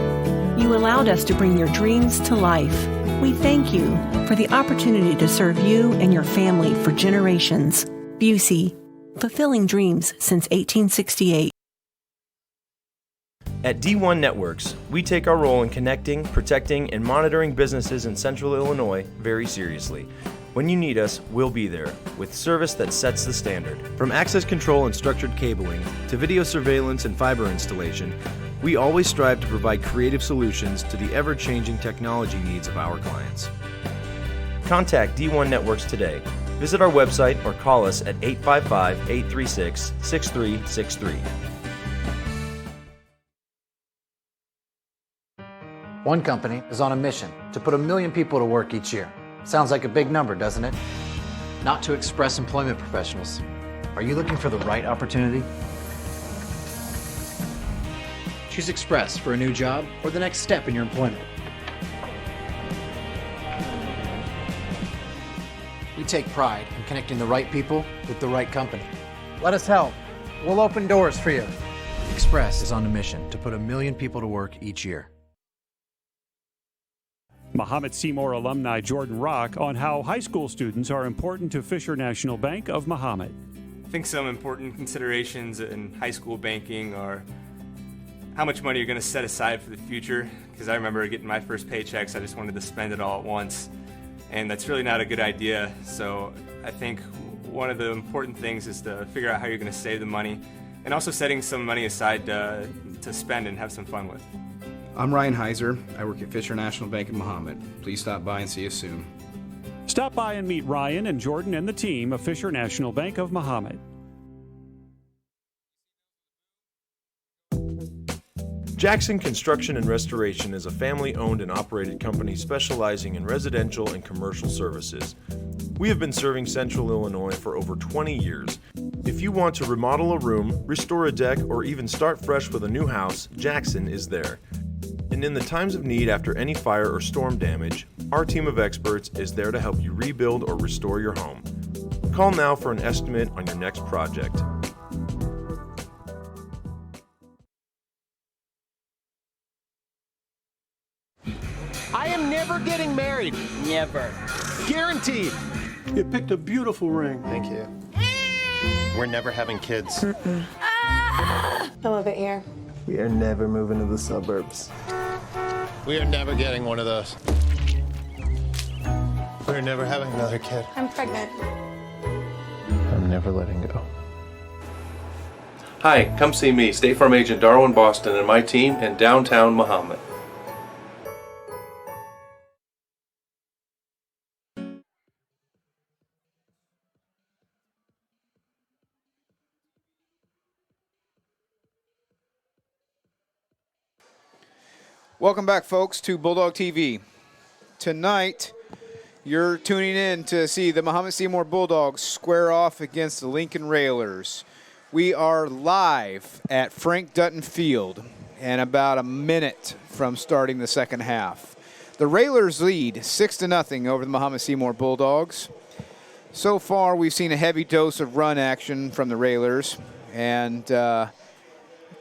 F: You allowed us to bring your dreams to life. We thank you for the opportunity to serve you and your family for generations. Busey, fulfilling dreams since 1868.
G: At D1 Networks, we take our role in connecting, protecting, and monitoring businesses in Central Illinois very seriously. When you need us, we'll be there, with service that sets the standard. From access control and structured cabling, to video surveillance and fiber installation, we always strive to provide creative solutions to the ever-changing technology needs of our clients. Contact D1 Networks today. Visit our website or call us at 855-836-6363.
H: One company is on a mission to put 1 million people to work each year. Sounds like a big number, doesn't it? Not to Express employment professionals. Are you looking for the right opportunity? Choose Express for a new job or the next step in your employment. We take pride in connecting the right people with the right company. Let us help. We'll open doors for you. Express is on a mission to put 1 million people to work each year.
D: Mahomet-Seymour alumni Jordan Rock on how high school students are important to Fisher National Bank of Mahomet.
I: I think some important considerations in high school banking are how much money you're going to set aside for the future, because I remember getting my first paychecks, I just wanted to spend it all at once, and that's really not a good idea. So I think one of the important things is to figure out how you're going to save the money, and also setting some money aside to spend and have some fun with.
B: I'm Ryan Heiser. I work at Fisher National Bank of Mahomet. Please stop by and see us soon.
D: Stop by and meet Ryan and Jordan and the team of Fisher National Bank of Mahomet.
G: Jackson Construction and Restoration is a family-owned and operated company specializing in residential and commercial services. We have been serving Central Illinois for over 20 years. If you want to remodel a room, restore a deck, or even start fresh with a new house, Jackson is there. And in the times of need after any fire or storm damage, our team of experts is there to help you rebuild or restore your home. Call now for an estimate on your next project.
J: I am never getting married.
K: Never.
J: Guaranteed.
K: You picked a beautiful ring.
J: Thank you. We're never having kids.
M: I love it here.
L: We are never moving to the suburbs.
J: We are never getting one of those. We're never having another kid.
M: I'm pregnant.
L: I'm never letting go.
N: Hi, come see me, State Farm Agent Darwin Boston, and my team in downtown Mahomet.
B: Welcome back, folks, to Bulldog TV. Tonight, you're tuning in to see the Mahomet-Seymour Bulldogs square off against the Lincoln Railers. We are live at Frank Dutton Field and about a minute from starting the second half. The Railers lead 6-0 over the Mahomet-Seymour Bulldogs. So far, we've seen a heavy dose of run action from the Railers and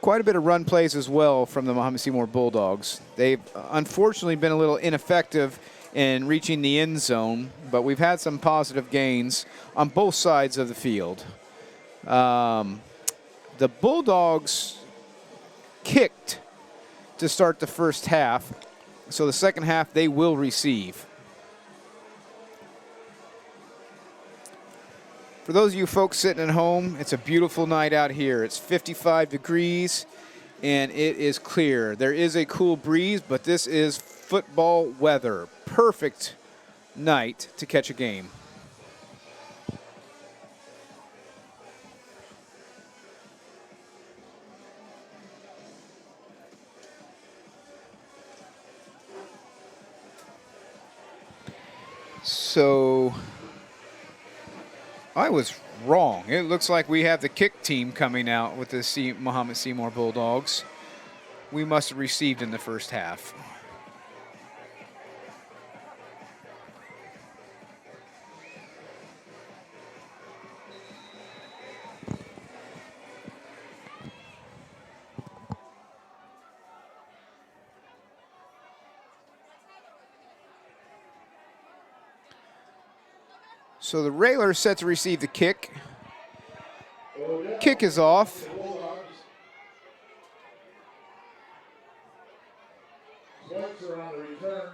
B: quite a bit of run plays as well from the Mahomet-Seymour Bulldogs. They've unfortunately been a little ineffective in reaching the end zone, but we've had some positive gains on both sides of the field. The Bulldogs kicked to start the first half, so the second half they will receive. For those of you folks sitting at home, it's a beautiful night out here. It's 55 degrees and it is clear. There is a cool breeze, but this is football weather. Perfect night to catch a game. So I was wrong. It looks like we have the kick team coming out with the Mahomet-Seymour Bulldogs. We must have received in the first half. So the Railers set to receive the kick. Kick is off.
C: Schweitzer on the return.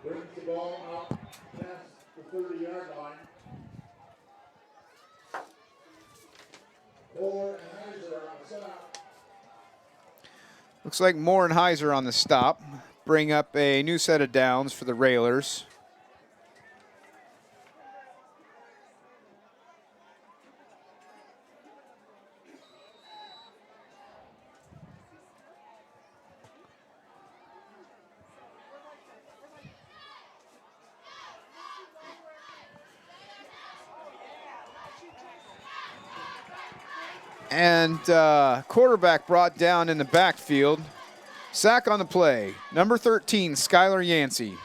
C: Brings the ball up past the 30-yard line. Moore and Heiser on the stop.
B: Looks like Moore and Heiser on the stop. Bring up a new set of downs for the Railers. And quarterback brought down in the backfield. Sack on the play. Number 13, Skylar Yancey.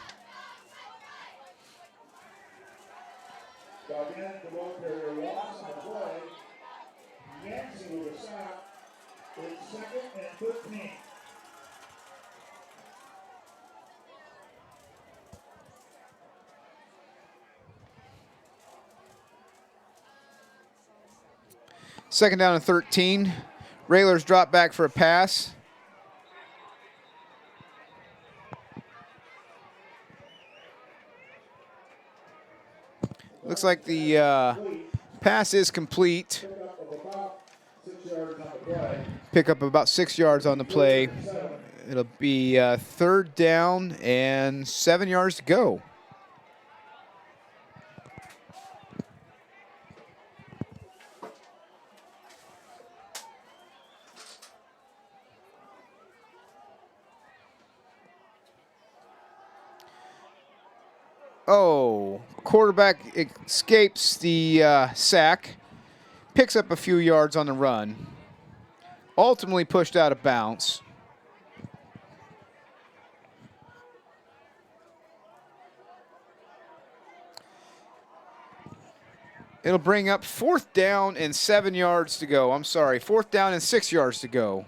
C: Again, the ball carrier loss on the play. Yancey with a sack. It's 2nd and 15.
B: Second down and 13. Railers drop back for a pass. Looks like the pass is complete. Pick up about 6 yards on the play. It'll be 3rd down and 7 yards to go. Oh, quarterback escapes the sack, picks up a few yards on the run, ultimately pushed out of bounds. It'll bring up 4th down and 7 yards to go. I'm sorry, 4th down and 6 yards to go.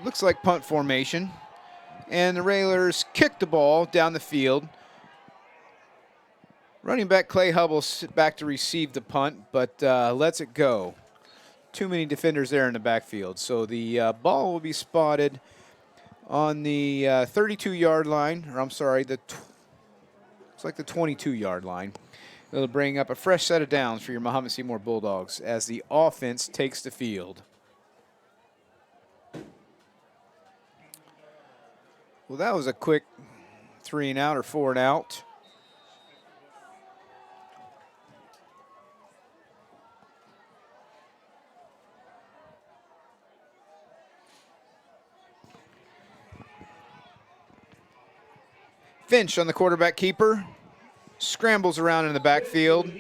B: looks like punt formation. And the Railers kick the ball down the field. Running back Clay Hubble back to receive the punt, but lets it go. Too many defenders there in the backfield. So the ball will be spotted on the 32-yard line, or I'm sorry, it's like the 22-yard line. It'll bring up a fresh set of downs for your Mahomet-Seymour Bulldogs as the offense takes the field. Well, that was a quick 3 and out or 4 and out. Finch on the quarterback keeper. Scrambles around in the backfield.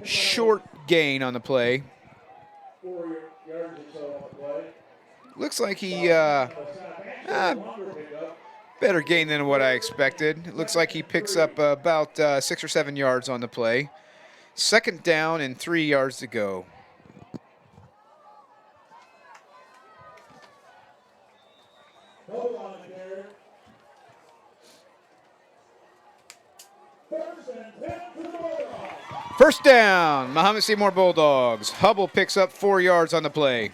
B: Short gain on the play. Looks like he better gain than what I expected. It looks like he picks up about 6 or 7 yards on the play. 2nd down and 3 yards to go. First down, Mahomet-Seymour Bulldogs. Hubble picks up 4 yards on the play.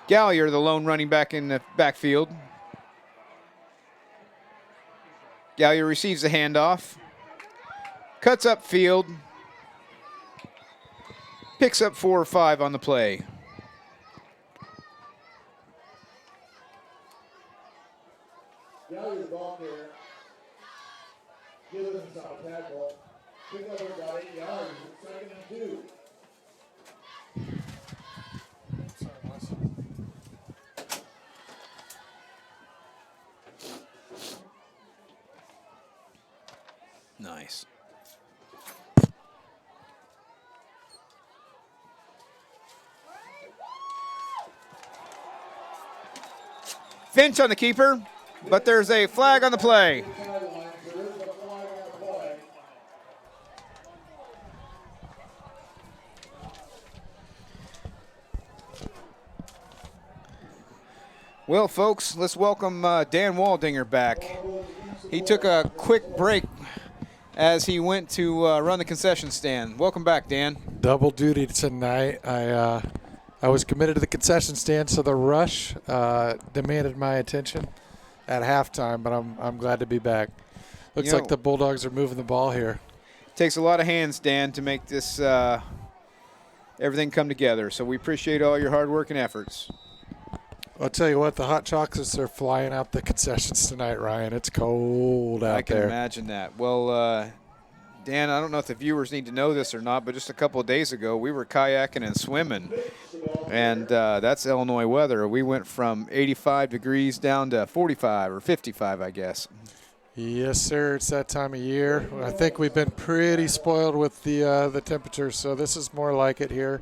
B: Gallier, the lone running back in the backfield. Gallier receives the handoff. Cuts up field. Picks up 4 or 5 on the play.
C: Gallier the ball carrier. Gives him a tackle. Pick up about 8 yards. It's 2nd and 2.
B: Nice. Finch on the keeper, but there's a flag on the play. Well, folks, let's welcome Dan Waldinger back. He took a quick break as he went to run the concession stand. Welcome back, Dan.
E: Double duty tonight. I was committed to the concession stand, so the rush demanded my attention at halftime, but I'm glad to be back. Looks like the Bulldogs are moving the ball here.
B: Takes a lot of hands, Dan, to make this everything come together, so we appreciate all your hard work and efforts.
E: I'll tell you what, the hot chocolates are flying out the concessions tonight, Ryan. It's cold out there.
B: I can imagine that. Well, Dan, I don't know if the viewers need to know this or not, but just a couple of days ago, we were kayaking and swimming, and that's Illinois weather. We went from 85 degrees down to 45 or 55, I guess.
E: Yes, sir. It's that time of year. I think we've been pretty spoiled with the temperature, so this is more like it here.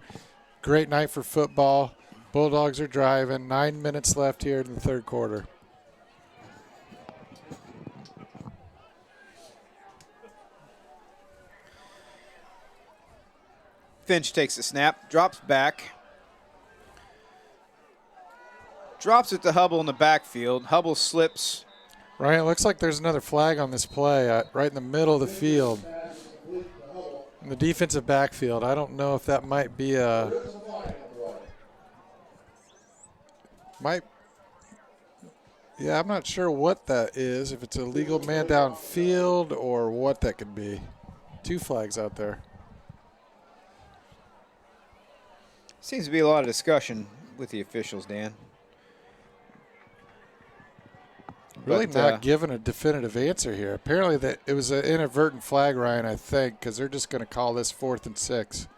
E: Great night for football. Bulldogs are driving. 9 minutes left here in the 3rd quarter.
B: Finch takes the snap, drops back. Drops it to Hubble in the backfield. Hubble slips.
E: Ryan, it looks like there's another flag on this play right in the middle of the field. In the defensive backfield. I don't know if that might be a... Yeah, I'm not sure what that is, if it's a legal man downfield or what that could be. 2 flags out there.
B: Seems to be a lot of discussion with the officials, Dan.
E: Really not given a definitive answer here. Apparently that it was an inadvertent flag, Ryan, I think, because they're just going to call this 4th and 6.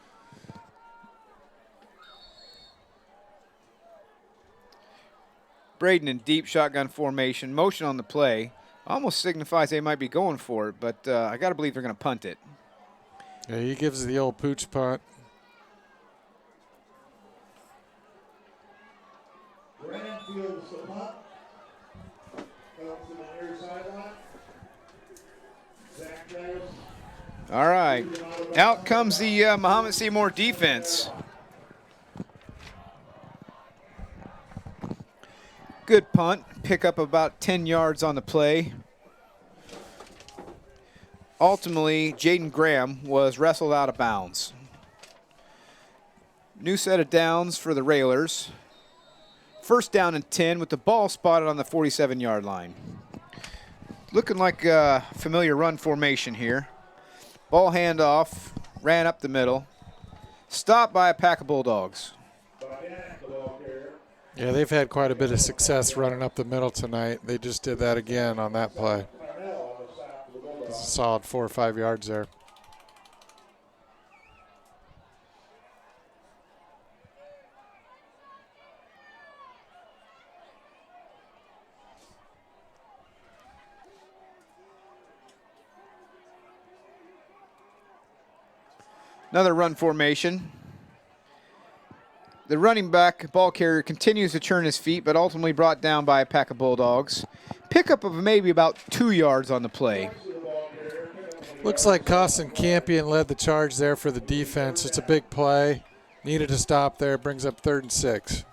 B: Braden in deep shotgun formation, motion on the play. Almost signifies they might be going for it, but I got to believe they're going to punt it.
E: Yeah, he gives the old pooch punt.
C: Fields the punt. Comes to the near sideline. Zach Davis.
B: All right. Out comes the Mahomet-Seymour defense. Good punt. Pick up about 10 yards on the play. Ultimately, Jaden Graham was wrestled out of bounds. New set of downs for the Railers. First down and 10 with the ball spotted on the 47-yard line. Looking like a familiar run formation here. Ball handoff, ran up the middle. Stopped by a pack of Bulldogs.
E: Yeah, they've had quite a bit of success running up the middle tonight. They just did that again on that play. It's a solid 4 or 5 yards there.
B: Another run formation. The running back, ball carrier, continues to churn his feet, but ultimately brought down by a pack of Bulldogs. Pickup of maybe about 2 yards on the play.
E: Looks like Costin Campion led the charge there for the defense. It's a big play. Needed to stop there. Brings up 3rd and 6.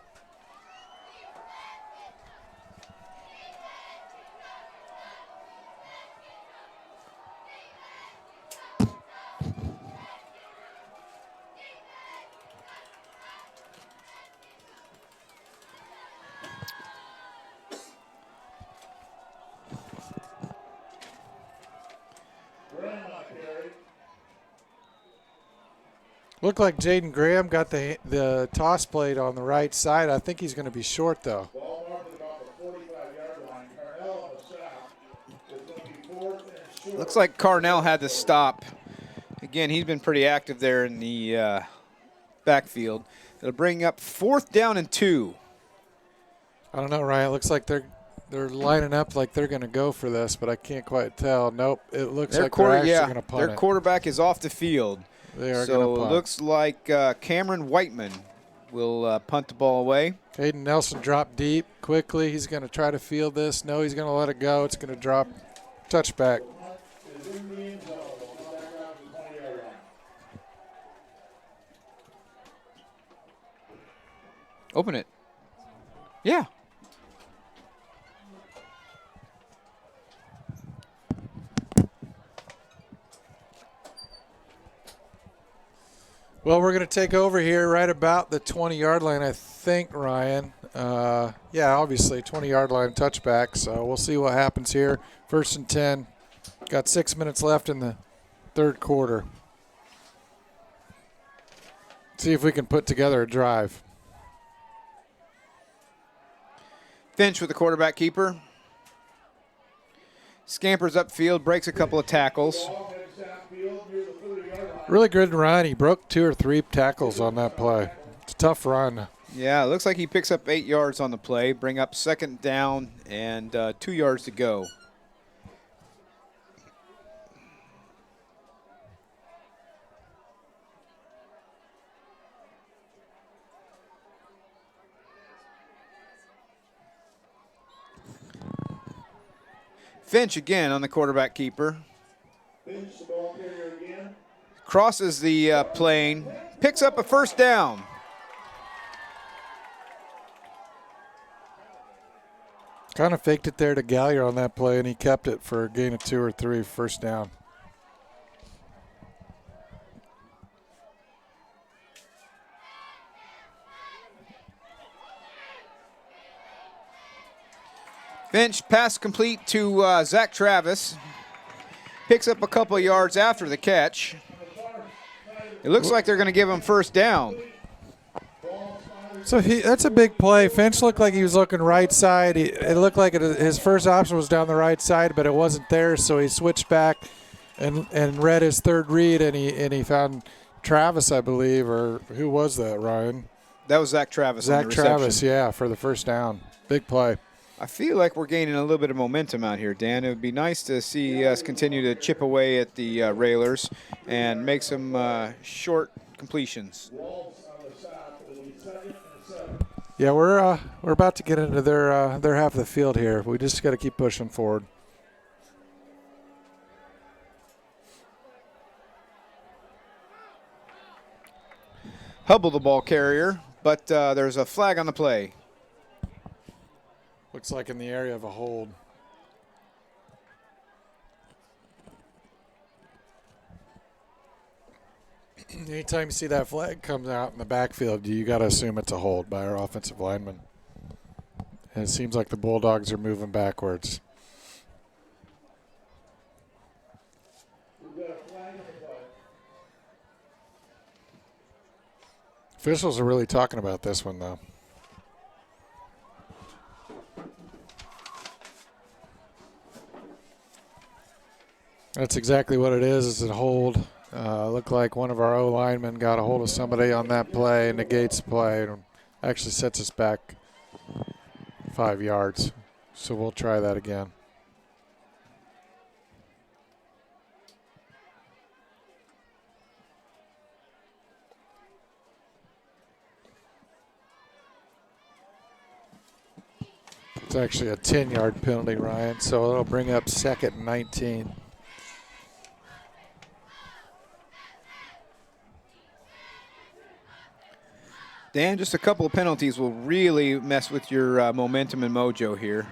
E: Looked like Jaden Graham got the toss plate on the right side. I think he's going to be short, though.
B: Looks like Carnell had to stop. Again, he's been pretty active there in the backfield. It'll bring up 4th down and 2.
E: I don't know, Ryan. It looks like they're lining up like they're going to go for this, but I can't quite tell. Nope. It looks like they're actually going to punt it.
B: Their quarterback is off the field.
E: They are
B: so
E: going to punt.
B: It looks like Cameron Whiteman will punt the ball away.
E: Caden Nelson dropped deep quickly. He's going to try to field this. No, he's going to let it go. It's going to drop. Touchback.
B: Open it. Yeah.
E: Well, we're going to take over here right about the 20-yard line, I think, Ryan. Yeah, obviously, 20-yard line touchback, so we'll see what happens here. 1st and 10. Got 6 minutes left in the 3rd quarter. See if we can put together a drive.
B: Finch with the quarterback keeper. Scampers upfield, breaks a couple of tackles.
E: Really good run. He broke 2 or 3 tackles on that play. It's a tough run.
B: Yeah, it looks like he picks up 8 yards on the play, bring up 2nd down and 2 yards to go. Finch again on the quarterback keeper.
C: Finch, the ball carrier again.
B: Crosses the plane, picks up a 1st down.
E: Kind of faked it there to Gallier on that play, and he kept it for a gain of 2 or 3, 1st down.
B: Finch, pass complete to Zach Travis. Picks up a couple of yards after the catch. It looks like they're going to give him 1st down.
E: So that's a big play. Finch looked like he was looking right side. It looked like his first option was down the right side, but it wasn't there, so he switched back and read his 3rd read, and he found Travis, I believe, or who was that, Ryan?
B: That was Zach Travis.
E: Zach Travis, yeah, for the 1st down. Big play.
B: I feel like we're gaining a little bit of momentum out here, Dan. It would be nice to see us continue to chip away at the Railers and make some short completions.
E: Yeah, we're about to get into their half of the field here. We just got to keep pushing forward.
B: Hubble the ball carrier, but there's a flag on the play.
E: Looks like in the area of a hold. Anytime you see that flag comes out in the backfield, you got to assume it's a hold by our offensive lineman. And it seems like the Bulldogs are moving backwards. Officials are really talking about this one, though. That's exactly what it is. It's a hold. Looked like one of our O linemen got a hold of somebody on that play and negates the play and actually sets us back 5 yards. So we'll try that again. It's actually a 10-yard penalty, Ryan, so it'll bring up 2nd and 19.
B: Dan, just a couple of penalties will really mess with your momentum and mojo here.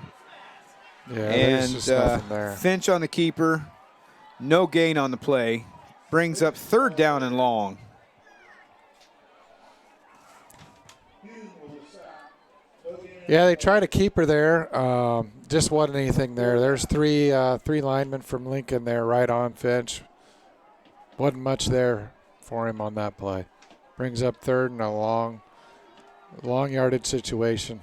E: Yeah, there's just nothing there.
B: Finch on the keeper, no gain on the play, brings up 3rd down and long.
E: Yeah, they tried to keep her there. Just wasn't anything there. There's three linemen from Lincoln there right on Finch. Wasn't much there for him on that play. Brings up 3rd and a long yardage situation.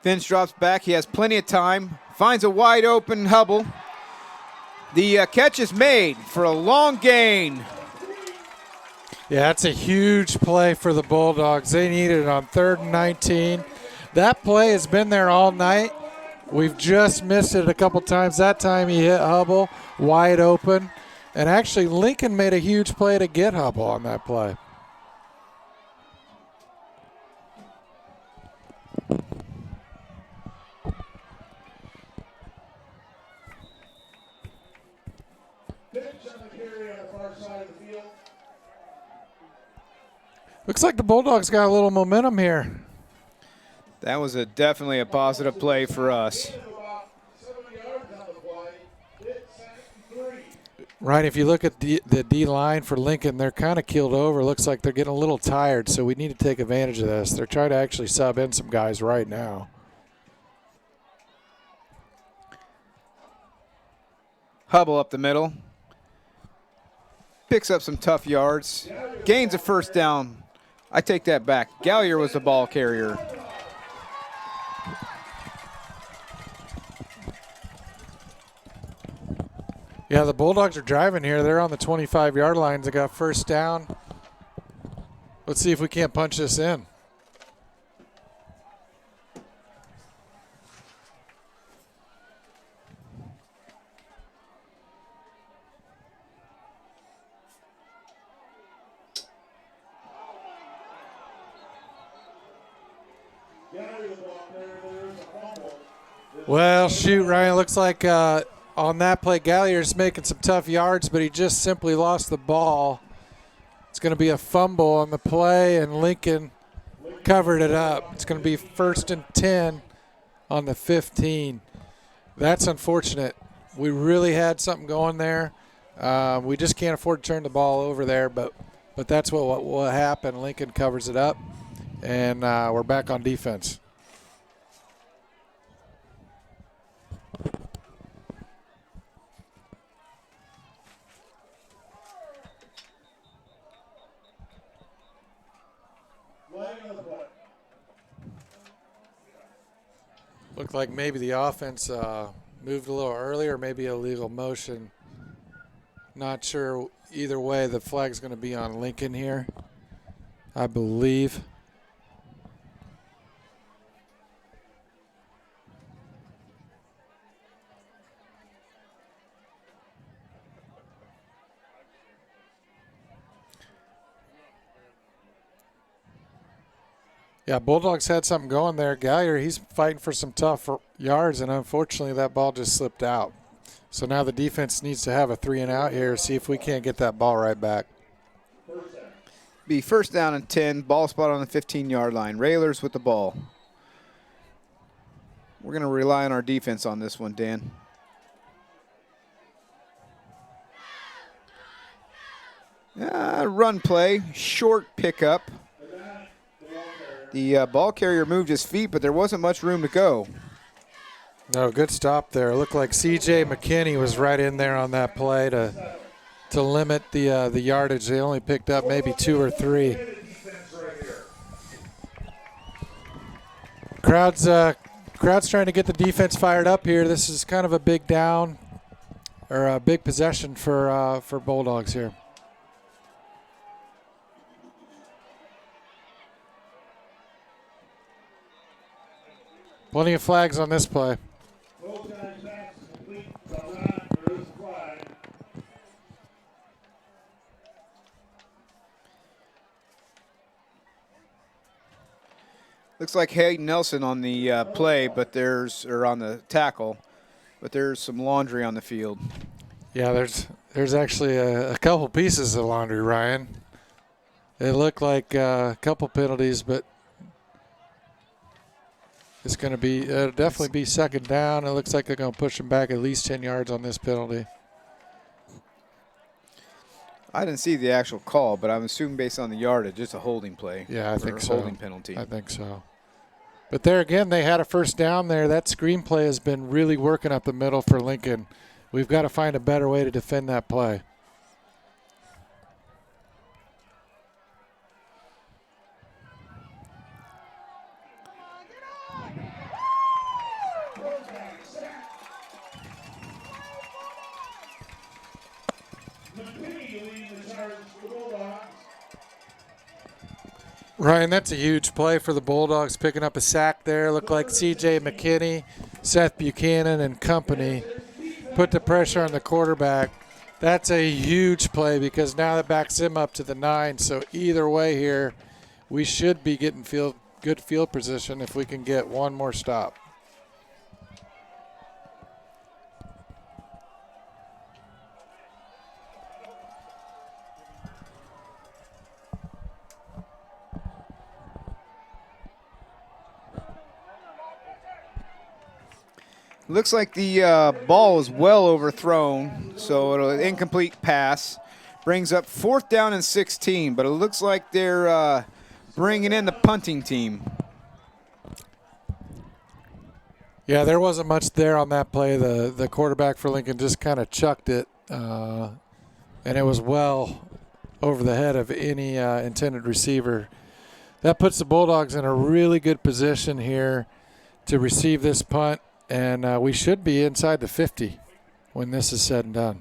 B: Finch drops back. He has plenty of time. Finds a wide open Hubble. The catch is made for a long gain.
E: Yeah, that's a huge play for the Bulldogs. They needed it on 3rd and 19. That play has been there all night. We've just missed it a couple times. That time he hit Hubble wide open. And actually Lincoln made a huge play to get Hubble on that play. Looks like the Bulldogs got a little momentum here.
B: That was definitely a positive play for us.
E: Right, if you look at the D line for Lincoln, they're kind of keeled over. Looks like they're getting a little tired, so we need to take advantage of this. They're trying to actually sub in some guys right now.
B: Hubble up the middle. Picks up some tough yards. Gains a 1st down. I take that back. Gallier was the ball carrier.
E: Yeah, the Bulldogs are driving here. They're on the 25-yard line. They got 1st down. Let's see if we can't punch this in. Well, shoot, Ryan. Looks like on that play, Gallier's making some tough yards, but he just simply lost the ball. It's going to be a fumble on the play, and Lincoln covered it up. It's going to be 1st and 10 on the 15. That's unfortunate. We really had something going there. We just can't afford to turn the ball over there, but that's what happened. Lincoln covers it up, and we're back on defense. Looked like maybe the offense moved a little earlier, maybe illegal motion. Not sure. Either way, the flag's going to be on Lincoln here, I believe. Yeah, Bulldogs had something going there. Gallier, he's fighting for some tough yards, and unfortunately that ball just slipped out. So now the defense needs to have a 3-and-out here, see if we can't get that ball right back.
B: Be first down and 10, ball spot on the 15-yard line. Railers with the ball. We're going to rely on our defense on this one, Dan. Run play, short pickup. The ball carrier moved his feet, but there wasn't much room to go.
E: No, good stop there. It looked like C.J. McKinney was right in there on that play to limit the yardage. They only picked up maybe 2 or 3. Crowd's trying to get the defense fired up here. This is kind of a big down or a big possession for Bulldogs here. Plenty of flags on this play.
B: Looks like Hayden Nelson on the play, or on the tackle, but there's some laundry on the field.
E: Yeah, there's actually a couple pieces of laundry, Ryan. It looked like a couple penalties, but it's going to it'll definitely be second down. It looks like they're going to push him back at least 10 yards on this penalty.
B: I didn't see the actual call, but I'm assuming based on the yardage, it's a holding play.
E: Yeah, I think so.
B: Holding penalty.
E: I think so. But there again, they had a first down there. That screen play has been really working up the middle for Lincoln. We've got to find a better way to defend that play. Ryan, that's a huge play for the Bulldogs, picking up a sack there. Looked like C.J. McKinney, Seth Buchanan, and company put the pressure on the quarterback. That's a huge play because now that backs him up to the 9. So either way here, we should be getting good field position if we can get one more stop.
B: Looks like the ball is well overthrown, so it'll an incomplete pass. Brings up 4th down and 16, but it looks like they're bringing in the punting team.
E: Yeah, there wasn't much there on that play. The quarterback for Lincoln just kind of chucked it, and it was well over the head of any intended receiver. That puts the Bulldogs in a really good position here to receive this punt. And we should be inside the 50 when this is said and done.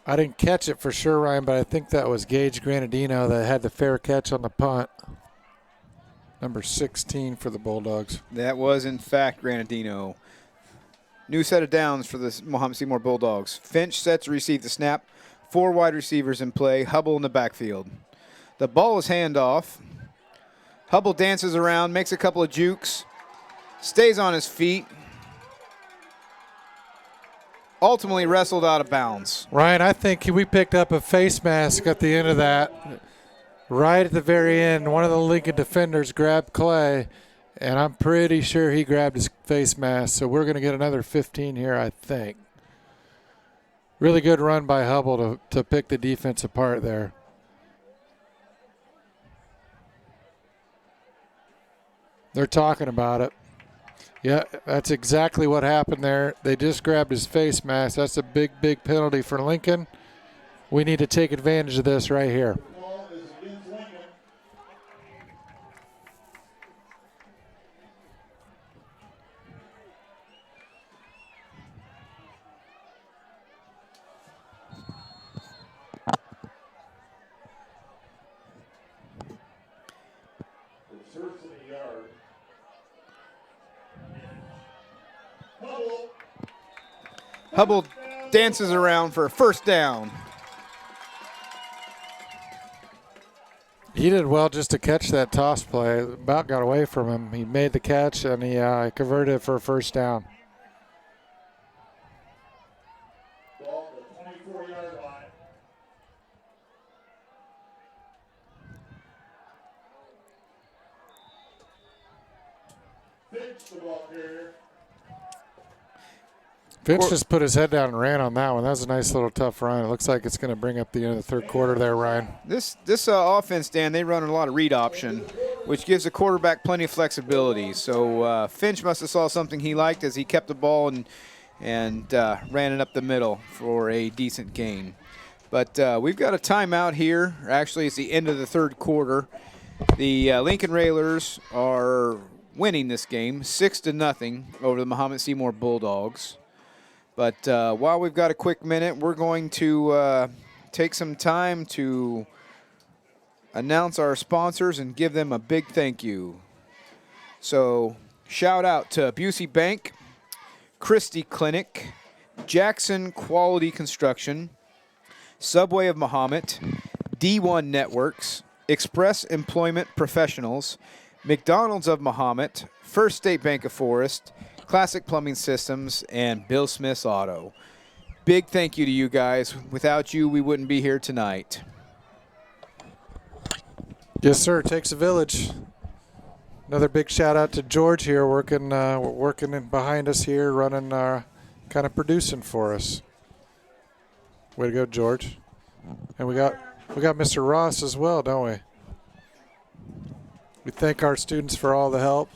E: I didn't catch it for sure, Ryan, but I think that was Gage Granadino that had the fair catch on the punt. Number 16 for the Bulldogs.
B: That was, in fact, Granadino. New set of downs for the Mahomet-Seymour Bulldogs. Finch set to receive the snap. 4 wide receivers in play. Hubble in the backfield. The ball is handoff. Hubble dances around, makes a couple of jukes, stays on his feet. Ultimately wrestled out of bounds.
E: Ryan, I think we picked up a face mask at the end of that. Right at the very end, one of the Lincoln defenders grabbed Clay, and I'm pretty sure he grabbed his face mask. So we're going to get another 15 here, I think. Really good run by Hubble to pick the defense apart there. They're talking about it. Yeah, that's exactly what happened there. They just grabbed his face mask. That's a big, big penalty for Lincoln. We need to take advantage of this right here.
B: Hubble dances around for a first down.
E: He did well just to catch that toss play. About got away from him. He made the catch, and he converted it for a first down.
C: Ball at the 24-yard line. Finch, the ball carrier.
E: Finch just put his head down and ran on that one. That was a nice little tough run. It looks like it's going to bring up the end of the third quarter there, Ryan.
B: This offense, Dan, they run a lot of read option, which gives the quarterback plenty of flexibility. So Finch must have saw something he liked as he kept the ball and ran it up the middle for a decent gain. But we've got a timeout here. Actually, it's the end of the third quarter. The Lincoln Railers are winning this game 6-0 over the Mahomet-Seymour Bulldogs. But while we've got a quick minute, we're going to take some time to announce our sponsors and give them a big thank you. So shout out to Busey Bank, Christie Clinic, Jackson Quality Construction, Subway of Mahomet, D1 Networks, Express Employment Professionals, McDonald's of Mahomet, First State Bank of Forest, Classic Plumbing Systems, and Bill Smith's Auto. Big thank you to you guys. Without you, we wouldn't be here tonight.
E: Yes, sir. It takes a village. Another big shout out to George here, working in behind us here, running, kind of producing for us. Way to go, George. And we got Mr. Ross as well, don't we? We thank our students for all the help.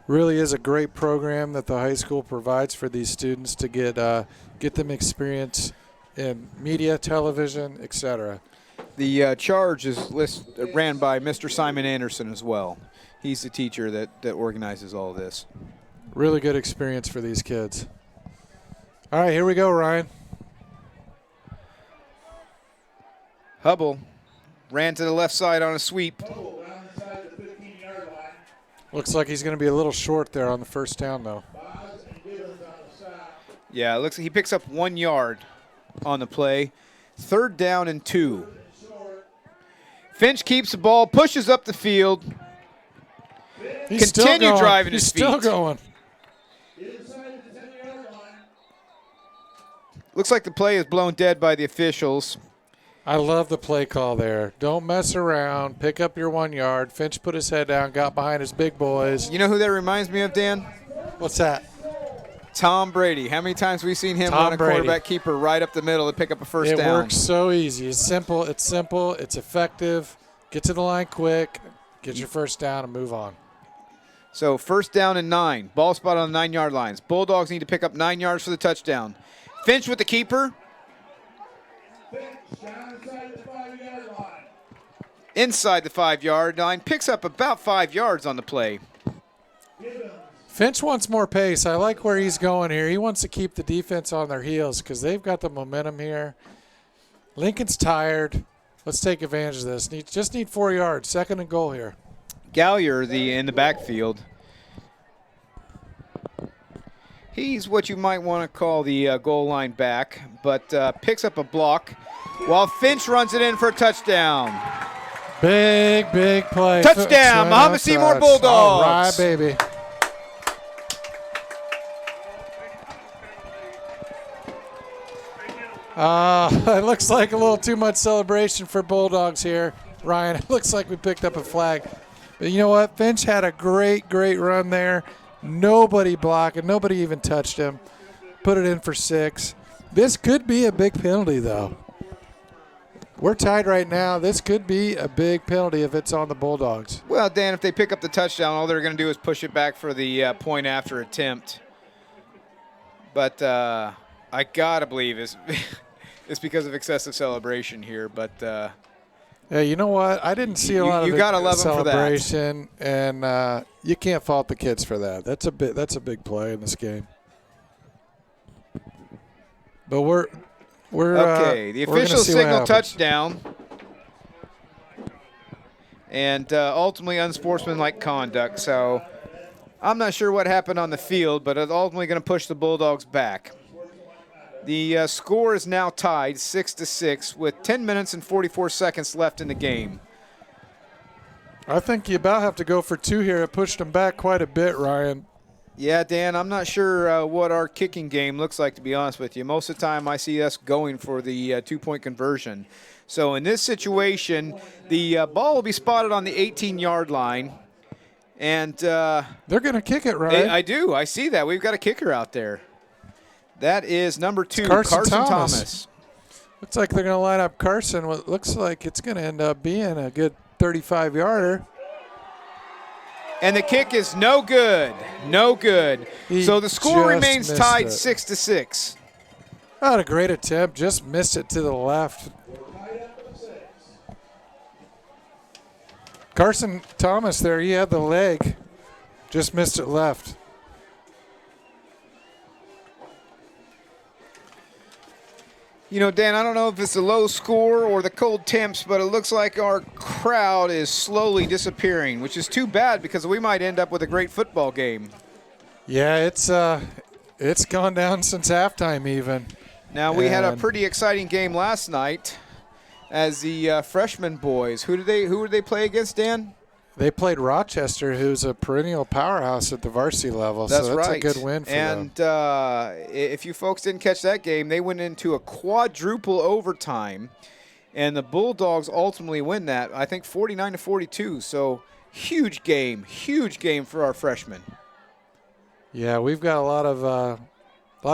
E: Really is a great program that the high school provides for these students to get them experience in media, television, etc.
B: The charge is ran by Mr. Simon Anderson as well. He's the teacher that organizes all this.
E: Really good experience for these kids. All right, here we go, Ryan.
B: Hubble ran to the left side on a sweep.
E: Looks like he's going to be a little short there on the first down, though.
B: Yeah, it looks like he picks up 1 yard on the play. 3rd down and 2. Finch keeps the ball, pushes up the field.
E: He's
B: Continue driving his feet.
E: He's still going.
B: Looks like the play is blown dead by the officials.
E: I love the play call there. Don't mess around. Pick up your 1 yard. Finch put his head down, got behind his big boys.
B: You know who that reminds me of, Dan?
E: What's that?
B: Tom Brady. How many times have we seen him run a quarterback keeper right up the middle to pick up a first down?
E: It works so easy. It's simple. It's effective. Get to the line quick. Get your first down and move on.
B: So 1st down and 9. Ball spot on the 9-yard lines. Bulldogs need to pick up 9 yards for the touchdown. Finch with the keeper. Inside the 5-yard line. Picks up about 5 yards on the play.
E: Finch wants more pace. I like where he's going here. He wants to keep the defense on their heels because they've got the momentum here. Lincoln's tired. Let's take advantage of this. Just need 4 yards. 2nd and goal here.
B: Gallier in the backfield. He's what you might want to call the goal line back, but picks up a block while Finch runs it in for a touchdown.
E: Big play.
B: Touchdown, Mahomet-Seymour Bulldogs.
E: All right, baby. It looks like a little too much celebration for Bulldogs here, Ryan. It looks like we picked up a flag. But you know what? Finch had a great run there. Nobody blocking. Nobody even touched him. Put it in for 6. This could be a big penalty, though. We're tied right now. This could be a big penalty if it's on the Bulldogs.
B: Well, Dan, if they pick up the touchdown, all they're going to do is push it back for the point after attempt. But I got to believe it's because of excessive celebration here. But
E: yeah, you know what? I didn't see a lot of
B: gotta love
E: celebration, and you can't fault the kids for that. That's a big play in this game. But we're
B: okay. The official signal touchdown, and ultimately unsportsmanlike conduct. So I'm not sure what happened on the field, but it's ultimately going to push the Bulldogs back. The score is now tied 6-6 with 10 minutes and 44 seconds left in the game.
E: I think you about have to go for 2 here. It pushed them back quite a bit, Ryan.
B: Yeah, Dan, I'm not sure what our kicking game looks like, to be honest with you. Most of the time I see us going for the 2-point conversion. So in this situation, the ball will be spotted on the 18-yard line. And
E: they're going to kick it, right?
B: I do. I see that. We've got a kicker out there. That is number 2,
E: Carson
B: Carson
E: Thomas. Looks like they're going to line up Carson. What looks like it's going to end up being a good 35-yarder.
B: And the kick is no good. No good. So the score remains tied 6-6.
E: What a great attempt. Just missed it to the left. Carson Thomas there, he had the leg. Just missed it left.
B: You know, Dan, I don't know if it's the low score or the cold temps, but it looks like our crowd is slowly disappearing, which is too bad because we might end up with a great football game.
E: Yeah, it's gone down since halftime even.
B: Now, we had a pretty exciting game last night as the freshman boys. Who did they play against, Dan?
E: They played Rochester, who's a perennial powerhouse at the varsity level.
B: That's
E: right.
B: A good
E: win for them.
B: And if you folks didn't catch that game, they went into a quadruple overtime, and the Bulldogs ultimately win that, I think 49-42. So huge game for our freshmen.
E: Yeah, we've got a lot of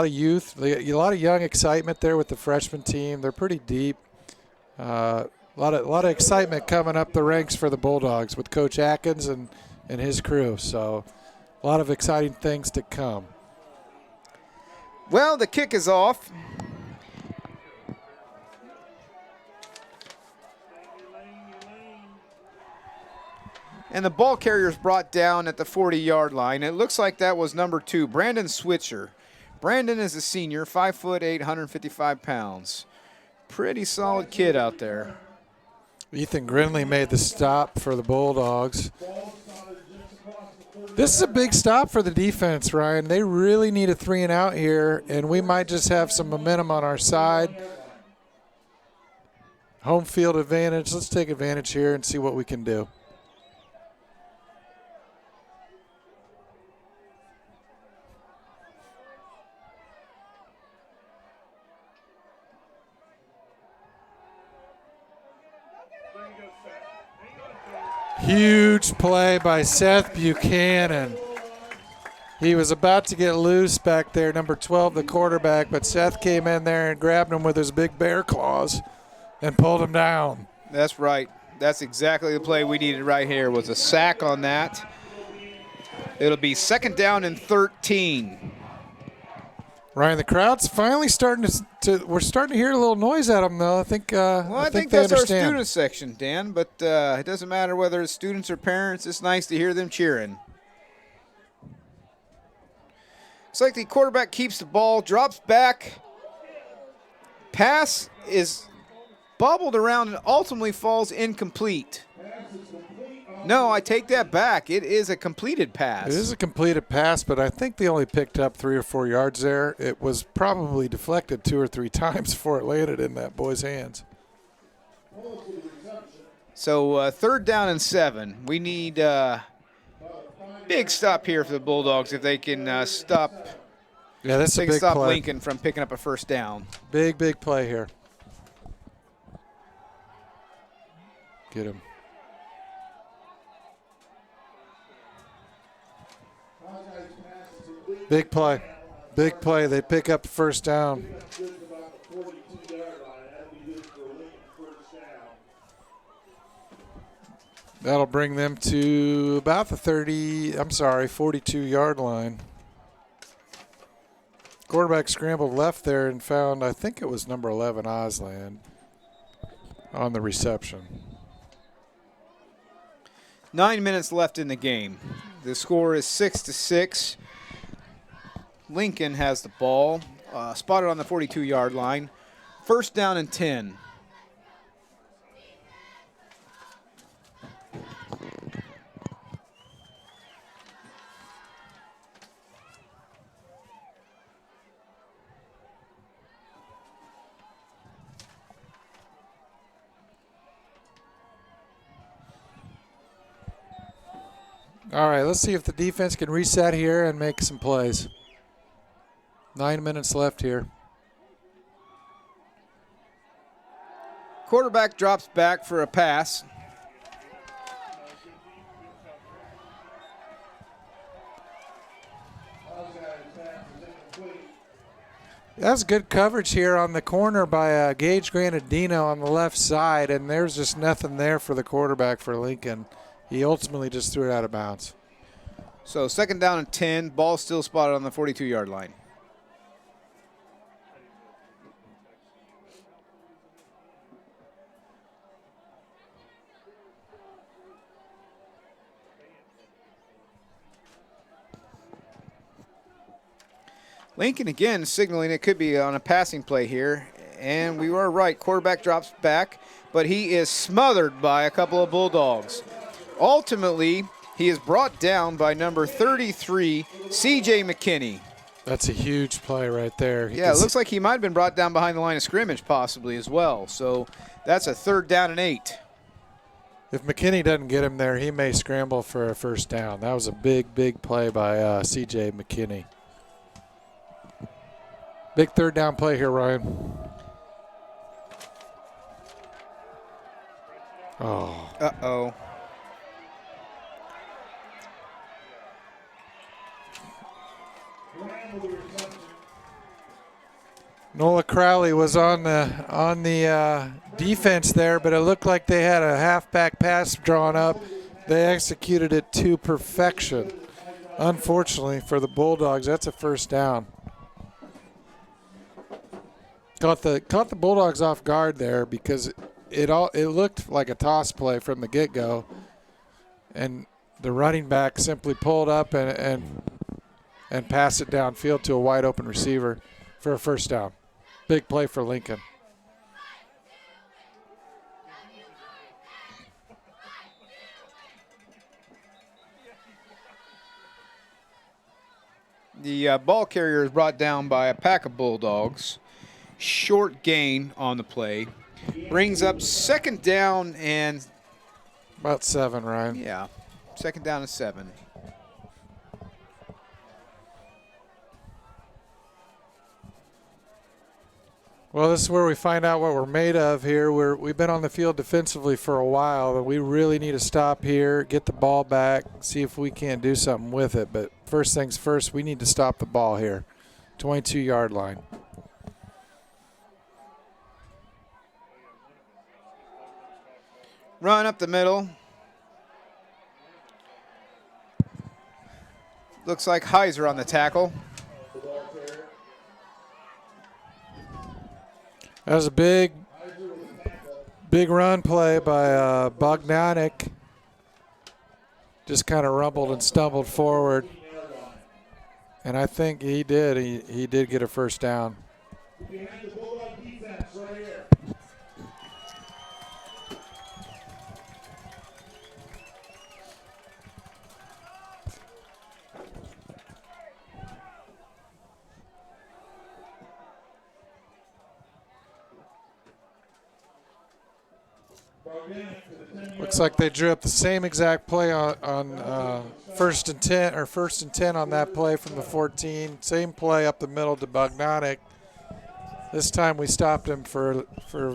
E: youth, a lot of young excitement there with the freshman team. They're pretty deep. A lot of excitement coming up the ranks for the Bulldogs with Coach Atkins and his crew. So a lot of exciting things to come.
B: Well, the kick is off. And the ball carrier is brought down at the 40-yard line. It looks like that was number 2, Brandon Switzer. Brandon is a senior, 5'8", 155 pounds. Pretty solid kid out there.
E: Ethan Grinley made the stop for the Bulldogs. This is a big stop for the defense, Ryan. They really need a 3-and-out here, and we might just have some momentum on our side. Home field advantage. Let's take advantage here and see what we can do. Huge play by Seth Buchanan. He was about to get loose back there, number 12, the quarterback, but Seth came in there and grabbed him with his big bear claws and pulled him down.
B: That's right. That's exactly the play we needed right here, was a sack on that. It'll be 2nd down and 13.
E: Ryan, the crowd's finally starting to we're starting to hear a little noise at them, though. I think
B: I think that's our student section, Dan, but it doesn't matter whether it's students or parents. It's nice to hear them cheering. It's like the quarterback keeps the ball, drops back. Pass is bobbled around and ultimately falls incomplete. No, I take that back. It is a completed pass.
E: It is a completed pass, but I think they only picked up 3 or 4 yards there. It was probably deflected 2 or 3 times before it landed in that boy's hands.
B: So 3rd down and 7. We need big stop here for the Bulldogs if they can stop.
E: Yeah, that's a big
B: stop
E: play.
B: Lincoln from picking up a 1st down.
E: Big play here. Get him. Big play. Big play. They pick up the 1st down. That'll bring them to about the 42-yard line. Quarterback scrambled left there and found, I think it was number 11, Osland, on the reception.
B: 9 minutes left in the game. The score is 6-6. Lincoln has the ball, spotted on the 42-yard line. 1st down and 10.
E: All right, let's see if the defense can reset here and make some plays. 9 minutes left here.
B: Quarterback drops back for a pass.
E: That's good coverage here on the corner by Gage Granadino on the left side, and there's just nothing there for the quarterback for Lincoln. He ultimately just threw it out of bounds.
B: So 2nd down and 10, ball still spotted on the 42-yard line. Lincoln again signaling it could be on a passing play here, and we were right. Quarterback drops back, but he is smothered by a couple of Bulldogs. Ultimately, he is brought down by number 33, C.J. McKinney.
E: That's a huge play right there.
B: Yeah, it looks like he might have been brought down behind the line of scrimmage possibly as well. So that's a 3rd down and 8.
E: If McKinney doesn't get him there, he may scramble for a 1st down. That was a big, big play by C.J. McKinney. Big 3rd down play here, Ryan. Oh.
B: Uh-oh.
E: Nola Crowley was on the defense there, but it looked like they had a halfback pass drawn up. They executed it to perfection. Unfortunately for the Bulldogs, that's a 1st down. Caught the Bulldogs off guard there because it looked like a toss play from the get-go, and the running back simply pulled up and passed it downfield to a wide open receiver for a 1st down. Big play for Lincoln.
B: The ball carrier is brought down by a pack of Bulldogs. Short gain on the play. Brings up 2nd down and...
E: About 7, Ryan.
B: Yeah, 2nd down and 7.
E: Well, this is where we find out what we're made of here. We've been on the field defensively for a while, and we really need to stop here, get the ball back, see if we can't do something with it. But first things first, we need to stop the ball here. 22-yard line.
B: Run up the middle. Looks like Heiser on the tackle.
E: That was a big run play by Bogdanik. Just kind of rumbled and stumbled forward. And I think he did. He did get a 1st down. Looks like they drew up the same exact play on 1st and 10 or 1st and 10 on that play from the 14. Same play up the middle to Bogdanik. This time we stopped him for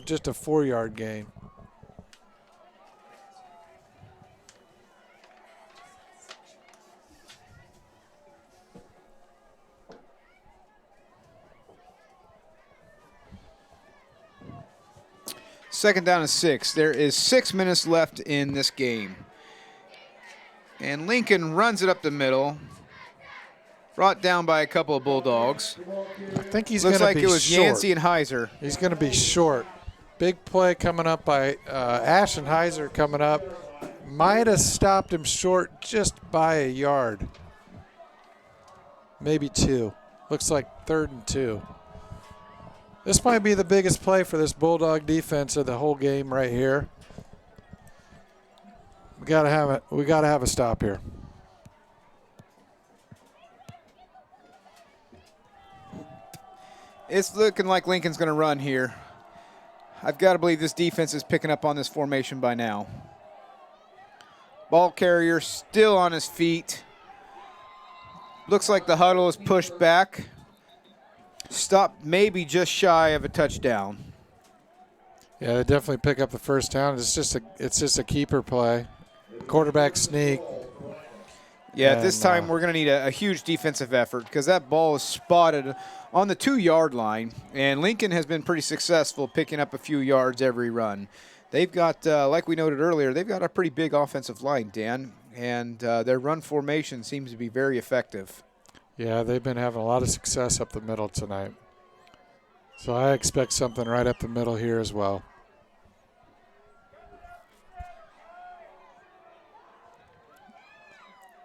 E: just a 4-yard gain.
B: Second down and 6. There is 6 minutes left in this game. And Lincoln runs it up the middle. Brought down by a couple of Bulldogs.
E: I think he's going to be short.
B: Looks like it was Yancey and Heiser.
E: He's going to be short. Big play coming up by Ash and Heiser coming up. Might have stopped him short just by a yard. Maybe 2. Looks like 3rd and 2. This might be the biggest play for this Bulldog defense of the whole game right here. We gotta have a stop here.
B: It's looking like Lincoln's going to run here. I've got to believe this defense is picking up on this formation by now. Ball carrier still on his feet. Looks like the huddle is pushed back. Stop maybe just shy of a touchdown.
E: Yeah, they definitely pick up the first down. It's just a keeper play. Quarterback sneak.
B: Yeah, at this time we're going to need a huge defensive effort because that ball is spotted on the 2-yard line, and Lincoln has been pretty successful picking up a few yards every run. They've got, like we noted earlier, they've got a pretty big offensive line, Dan, and their run formation seems to be very effective.
E: Yeah, they've been having a lot of success up the middle tonight. So I expect something right up the middle here as well.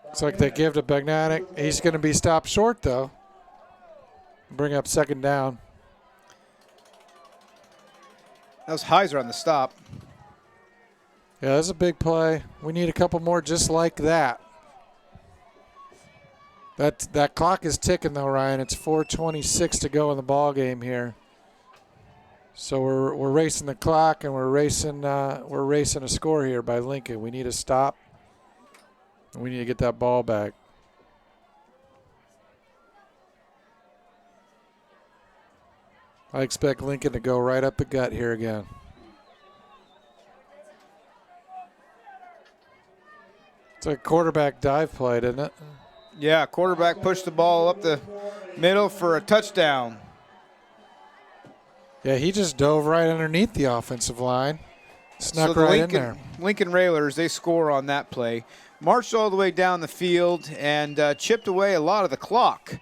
E: Looks like they give to Bagnatic. He's going to be stopped short, though. Bring up second down.
B: That was Heiser on the stop.
E: Yeah, that's a big play. We need a couple more just like that. That clock is ticking, though, Ryan. It's 4:26 to go in the ball game here. So we're racing the clock, and we're racing a score here by Lincoln. We need a stop. We need to get that ball back. I expect Lincoln to go right up the gut here again. It's a quarterback dive play, isn't it?
B: Yeah, quarterback pushed the ball up the middle for a touchdown.
E: Yeah, he just dove right underneath the offensive line. Snuck
B: So
E: right in there.
B: Lincoln Railers, they score on that play. Marched all the way down the field and chipped away a lot of the clock.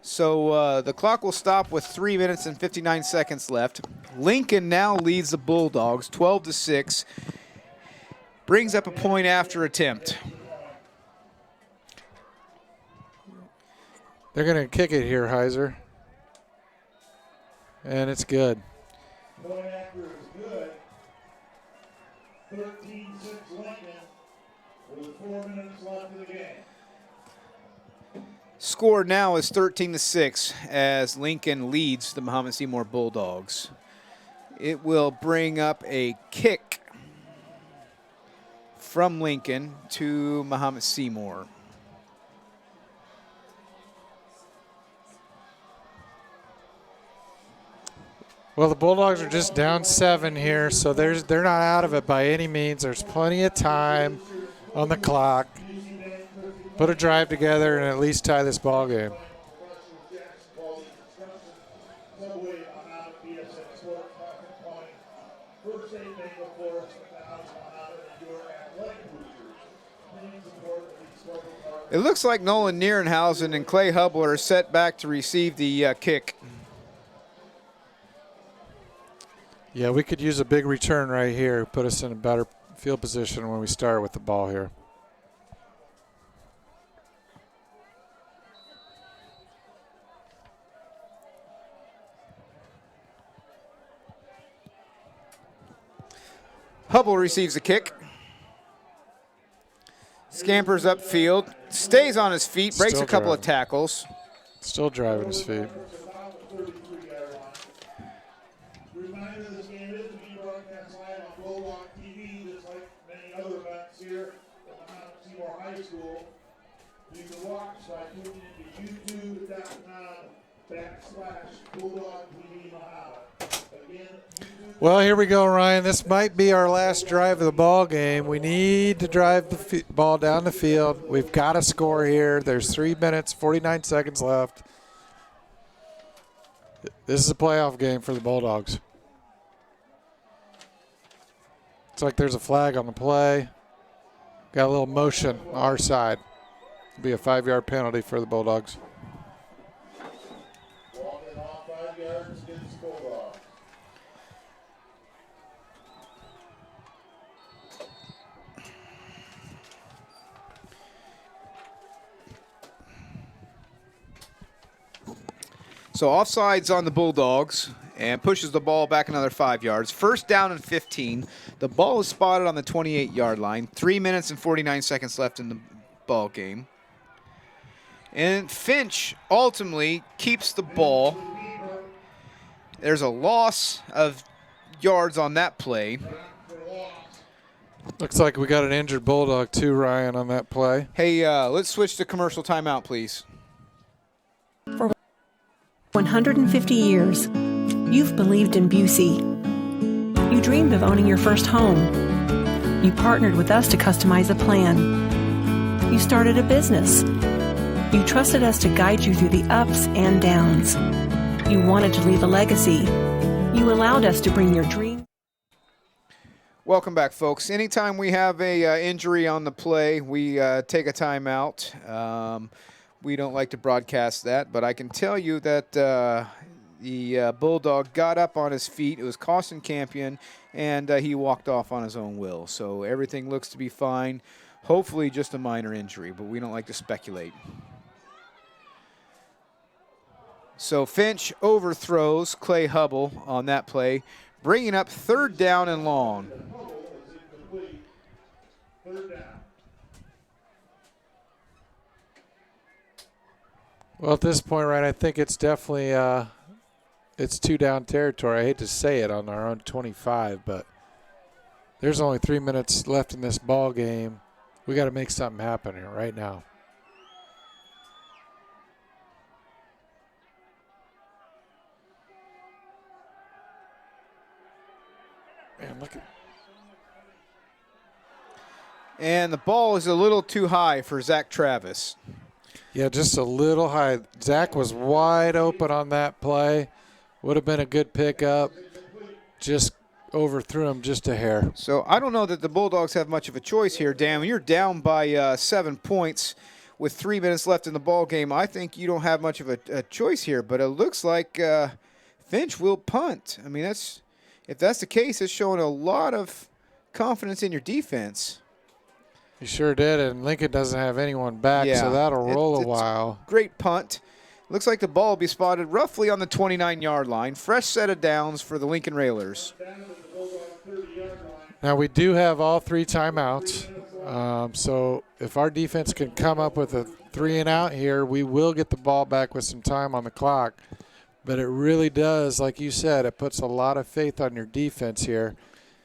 B: So the clock will stop with 3 minutes and 59 seconds left. Lincoln now leads the Bulldogs 12-6. Brings up a point after attempt.
E: They're going to kick it here, Heiser. And it's good.
C: Point after is good. 13-6 Lincoln with 4 minutes left in the game.
B: Score now is 13-6 as Lincoln leads the Mahomet-Seymour Bulldogs. It will bring up a kick from Lincoln to Mahomet-Seymour.
E: Well, the Bulldogs are just down 7 here, so they're not out of it by any means. There's plenty of time on the clock. Put a drive together and at least tie this ball game.
B: It looks like Nolan Nierenhausen and Clay Hubler are set back to receive the kick.
E: Yeah, we could use a big return right here, put us in a better field position when we start with the ball here.
B: Hubble receives the kick. Scampers upfield, stays on his feet, breaks a couple of tackles.
E: Still driving his feet.
C: Reminder, this game is being broadcast live on Bulldog TV, just like many other events here at Mahomet-Seymour High School. You can watch by tuning into youtube.com/Bulldog TV Mahomet. Again,
E: Well, here we go, Ryan. This might be our last drive of the ball game. We need to drive the ball down the field. We've got to score here. There's 3 minutes, 49 seconds left. This is a playoff game for the Bulldogs. It's like there's a flag on the play. Got a little motion on our side. It'll be a 5-yard penalty for the Bulldogs.
C: walking off 5 yards against Bulldog.
B: So offsides on the Bulldogs and pushes the ball back another 5 yards. First down and 15. The ball is spotted on the 28-yard line. 3 minutes and 49 seconds left in the ball game. And Finch ultimately keeps the ball. There's a loss of yards on that play.
E: Looks like we got an injured Bulldog too, Ryan, on that play.
B: Hey, let's switch to commercial timeout, please.
F: For 150 years, you've believed in Busey. You dreamed of owning your first home. You partnered with us to customize a plan. You started a business. You trusted us to guide you through the ups and downs. You wanted to leave a legacy. You allowed us to bring your dream.
B: Welcome back, folks. Anytime we have a injury on the play, we take a timeout. We don't like to broadcast that, but I can tell you that the Bulldog got up on his feet. It was Costin Campion, and he walked off on his own will. So everything looks to be fine. Hopefully just a minor injury, but we don't like to speculate. So Finch overthrows Clay Hubble on that play, bringing up 3rd down and long.
E: Well, at this point, Ryan, I think it's definitely it's 2-down territory. I hate to say it on our own 25, but there's only 3 minutes left in this ball game. We got to make something happen here right now. Man, look at.
B: And the ball is a little too high for Zach Travis.
E: Yeah, just a little high. Zach was wide open on that play. Would have been a good pickup. Just overthrew him just a hair.
B: So I don't know that the Bulldogs have much of a choice here, Dan. When you're down by 7 points with 3 minutes left in the ball game, I think you don't have much of a choice here. But it looks like Finch will punt. I mean, if that's the case, it's showing a lot of confidence in your defense.
E: He sure did, and Lincoln doesn't have anyone back, so that'll roll a while.
B: Great punt. Looks like the ball will be spotted roughly on the 29-yard line. Fresh set of downs for the Lincoln Railers.
E: Now, we do have all 3 timeouts, so if our defense can come up with a 3-and-out here, we will get the ball back with some time on the clock. But it really does, like you said, it puts a lot of faith on your defense here,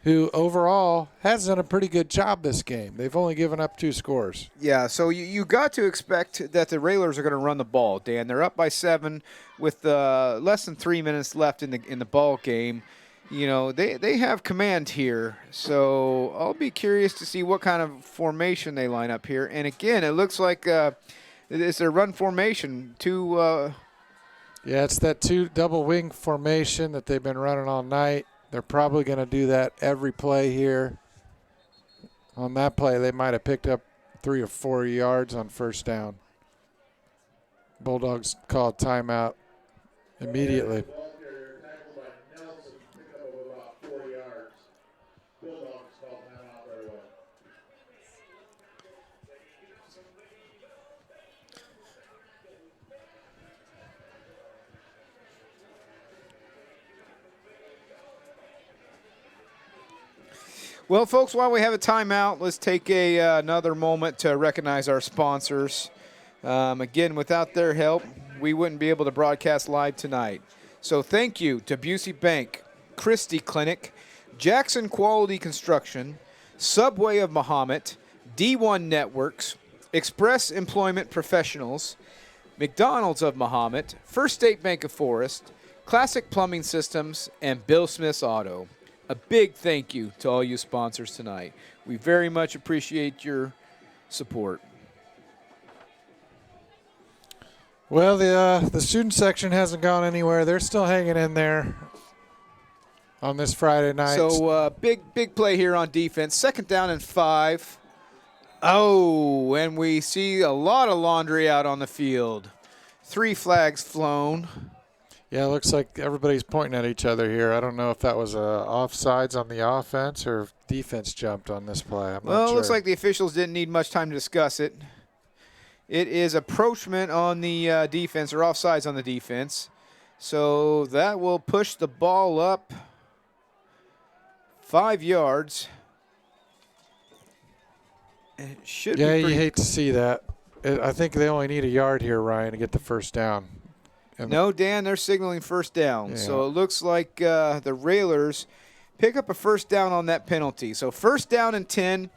E: who overall has done a pretty good job this game. They've only given up 2 scores.
B: Yeah, so you got to expect that the Railers are going to run the ball, Dan. They're up by 7 with less than 3 minutes left in the ball game. You know, they have command here, so I'll be curious to see what kind of formation they line up here. And again, it looks like it's a run formation. Yeah,
E: it's that 2 double wing formation that they've been running all night. They're probably going to do that every play here. On that play, they might have picked up 3 or 4 yards on first down. Bulldogs call a timeout immediately.
B: Well, folks, while we have a timeout, let's take another moment to recognize our sponsors. Again, without their help, we wouldn't be able to broadcast live tonight. So thank you to Busey Bank, Christie Clinic, Jackson Quality Construction, Subway of Mahomet, D1 Networks, Express Employment Professionals, McDonald's of Mahomet, First State Bank of Forest, Classic Plumbing Systems, and Bill Smith's Auto. A big thank you to all you sponsors tonight. We very much appreciate your support.
E: Well, the student section hasn't gone anywhere. They're still hanging in there on this Friday night.
B: So big play here on defense. 2nd down and 5. Oh, and we see a lot of laundry out on the field. 3 flags flown.
E: Yeah, it looks like everybody's pointing at each other here. I don't know if that was offsides on the offense or if defense jumped on this play. I'm not sure.
B: It looks like the officials didn't need much time to discuss it. It is approachment on the defense, or offsides on the defense. So that will push the ball up 5 yards. It should
E: yeah,
B: be
E: you hate to see that. I think they only need a yard here, Ryan, to get the first down.
B: No, Dan, they're signaling first down. Yeah. So it looks like the Railers pick up a first down on that penalty. So 1st down and 10,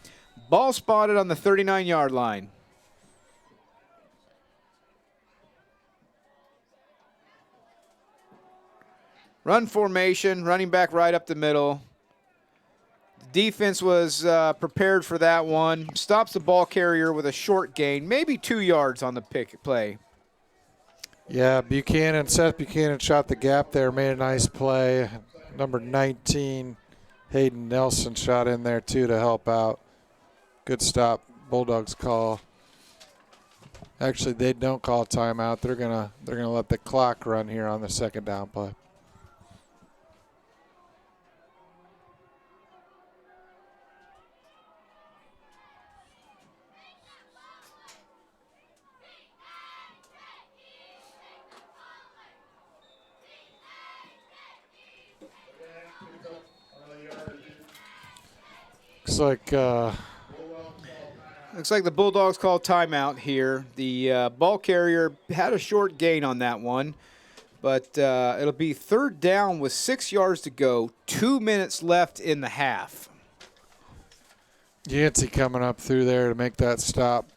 B: ball spotted on the 39-yard line. Run formation, running back right up the middle. Defense was prepared for that one. Stops the ball carrier with a short gain, maybe 2 yards on the pick play.
E: Yeah, Seth Buchanan shot the gap there, made a nice play. Number 19, Hayden Nelson shot in there too to help out. Good stop. Bulldogs call. Actually, they don't call a timeout. They're gonna let the clock run here on the 2nd down play.
B: Looks like the Bulldogs call timeout here. The ball carrier had a short gain on that one, but it'll be 3rd down with 6 yards to go, 2 minutes left in the half.
E: Yancey coming up through there to make that stop.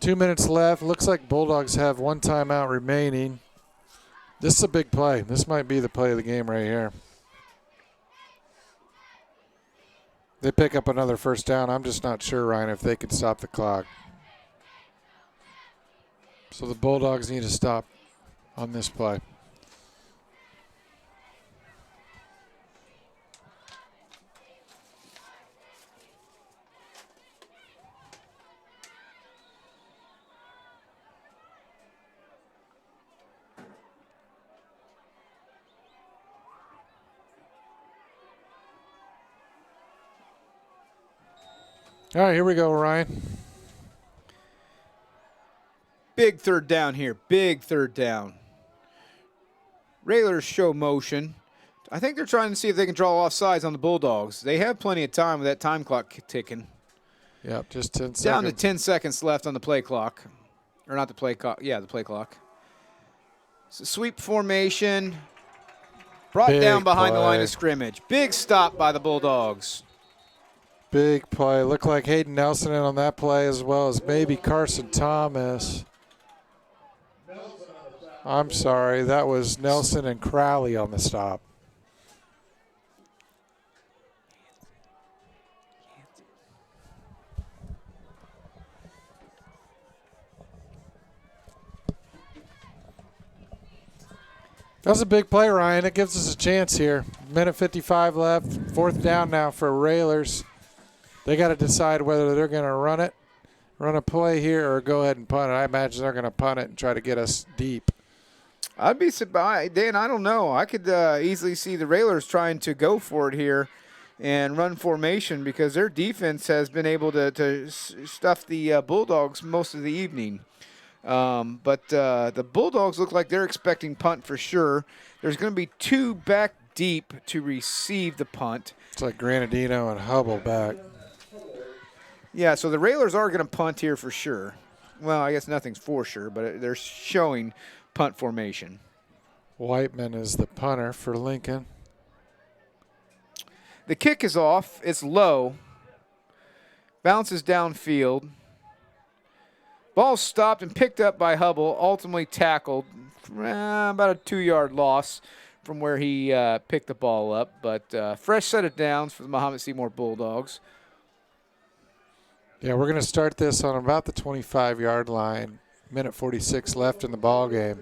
E: 2 minutes left. Looks like Bulldogs have 1 timeout remaining. This is a big play. This might be the play of the game right here. They pick up another 1st down. I'm just not sure, Ryan, if they can stop the clock. So the Bulldogs need to stop on this play. All right, here we go, Ryan.
B: Big 3rd down here. Big 3rd down. Railers show motion. I think they're trying to see if they can draw off sides on the Bulldogs. They have plenty of time with that time clock ticking.
E: Yep, just 10 seconds.
B: Down to 10 seconds left on the play clock. Or not the play clock. Yeah, the play clock. So sweep formation. Brought down behind the line of scrimmage. Big stop by the Bulldogs.
E: Big play. Looked like Hayden Nelson in on that play as well as maybe Carson Thomas. I'm sorry. That was Nelson and Crowley on the stop. That was a big play, Ryan. It gives us a chance here. Minute 55 left. 4th down now for Railers. They got to decide whether they're going to run a play here, or go ahead and punt it. I imagine they're going to punt it and try to get us deep.
B: I'd be surprised. Dan, I don't know. I could easily see the Railers trying to go for it here and run formation because their defense has been able to stuff the Bulldogs most of the evening. But the Bulldogs look like they're expecting punt for sure. There's going to be 2 back deep to receive the punt.
E: It's like Granadino and Hubble back.
B: Yeah, so the Railers are going to punt here for sure. Well, I guess nothing's for sure, but they're showing punt formation.
E: Whiteman is the punter for Lincoln.
B: The kick is off. It's low. Bounces downfield. Ball stopped and picked up by Hubble, ultimately tackled. About a 2-yard loss from where he picked the ball up. But fresh set of downs for the Mahomet-Seymour Bulldogs.
E: Yeah, we're going to start this on about the 25-yard line. Minute 46 left in the ball game.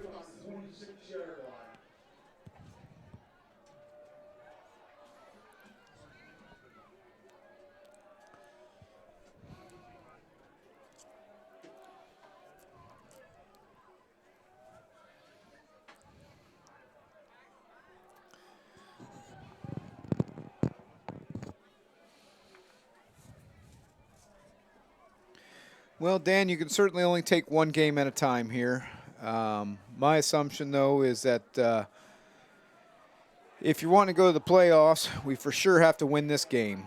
B: Well, Dan, you can certainly only take one game at a time here. My assumption, though, is that if you want to go to the playoffs, we for sure have to win this game.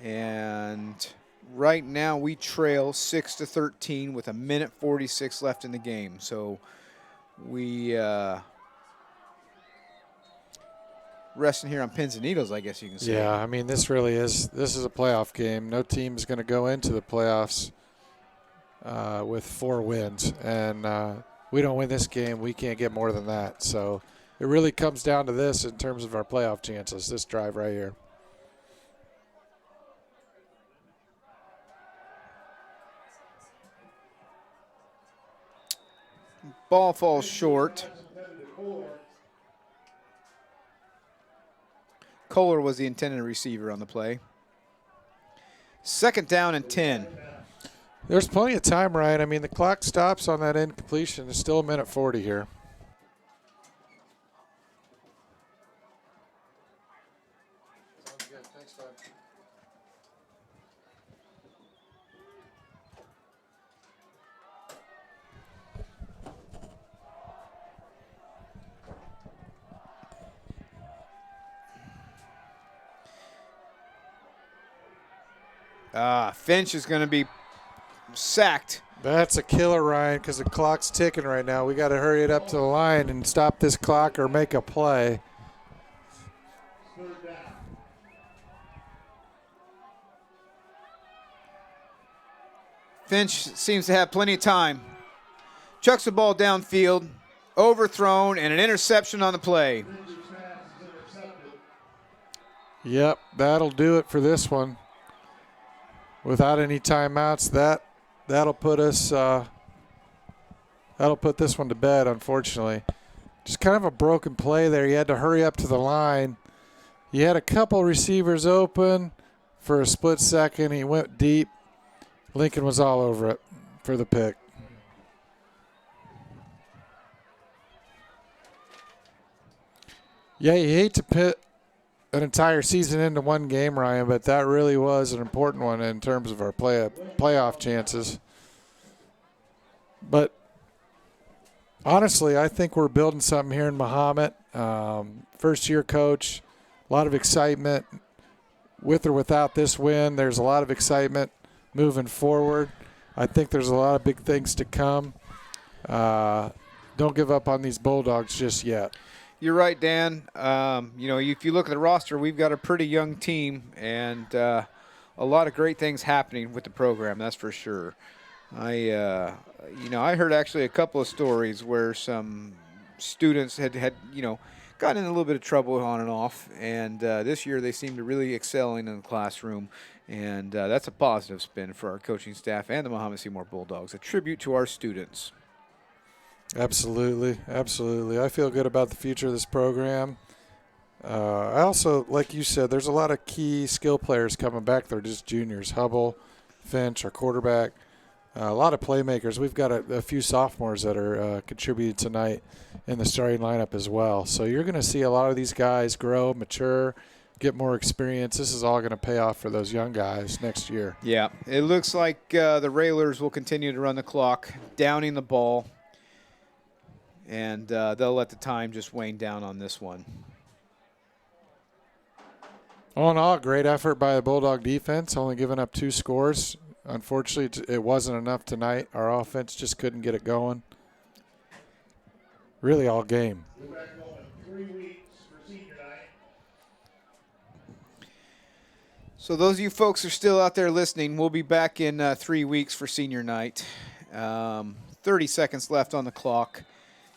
B: And right now we trail 6-13 with a minute 46 left in the game. So we resting here on pins and needles, I guess you can say.
E: Yeah, I mean, this is a playoff game. No team is going to go into the playoffs with 4 wins. And we don't win this game, we can't get more than that. So it really comes down to this in terms of our playoff chances, this drive right here.
B: Ball falls short. Kohler was the intended receiver on the play. 2nd down and 10.
E: There's plenty of time, Ryan. I mean, the clock stops on that incompletion. It's still 1:40 here.
B: Finch is going to be sacked.
E: That's a killer, Ryan, because the clock's ticking right now. We got to hurry it up to the line and stop this clock or make a play.
B: Finch seems to have plenty of time. Chucks the ball downfield, overthrown, and an interception on the play.
E: Yep, that'll do it for this one. Without any timeouts, that'll put us that'll put this one to bed, unfortunately. Just kind of a broken play there. You had to hurry up to the line. You had a couple receivers open for a split second. He went deep. Lincoln was all over it for the pick. Yeah, you hate to pit an entire season into one game, Ryan, but that really was an important one in terms of our playoff chances. But honestly, I think we're building something here in Mahomet. First-year coach, a lot of excitement. With or without this win, there's a lot of excitement moving forward. I think there's a lot of big things to come. Don't give up on these Bulldogs just yet.
B: You're right, Dan. If you look at the roster, we've got a pretty young team and a lot of great things happening with the program, that's for sure. I heard actually a couple of stories where some students had gotten in a little bit of trouble on and off, and this year they seem to really excelling in the classroom, and that's a positive spin for our coaching staff and the Mahomet-Seymour Bulldogs, a tribute to our students.
E: Absolutely. I feel good about the future of this program. I also, like you said, there's a lot of key skill players coming back. They're just juniors. Hubble, Finch, our quarterback. A lot of playmakers. We've got a few sophomores that are contributing tonight in the starting lineup as well. So you're going to see a lot of these guys grow, mature, get more experience. This is all going to pay off for those young guys next year.
B: Yeah, it looks like the Railers will continue to run the clock, downing the ball. And they'll let the time just wane down on this one.
E: All in all, great effort by the Bulldog defense, only giving up 2 scores. Unfortunately, it wasn't enough tonight. Our offense just couldn't get it going. Really all game.
B: So those of you folks who are still out there listening, we'll be back in 3 weeks for senior night. 30 seconds left on the clock.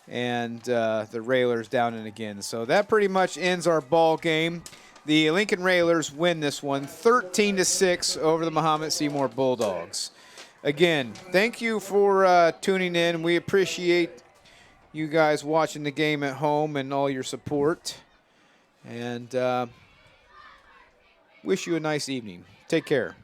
B: And the Railers down and again. So that pretty much ends our ball game. The Lincoln Railers win this one 13-6 over the Mahomet-Seymour Bulldogs. Again, thank you for tuning in. We appreciate you guys watching the game at home and all your support. And wish you a nice evening. Take care.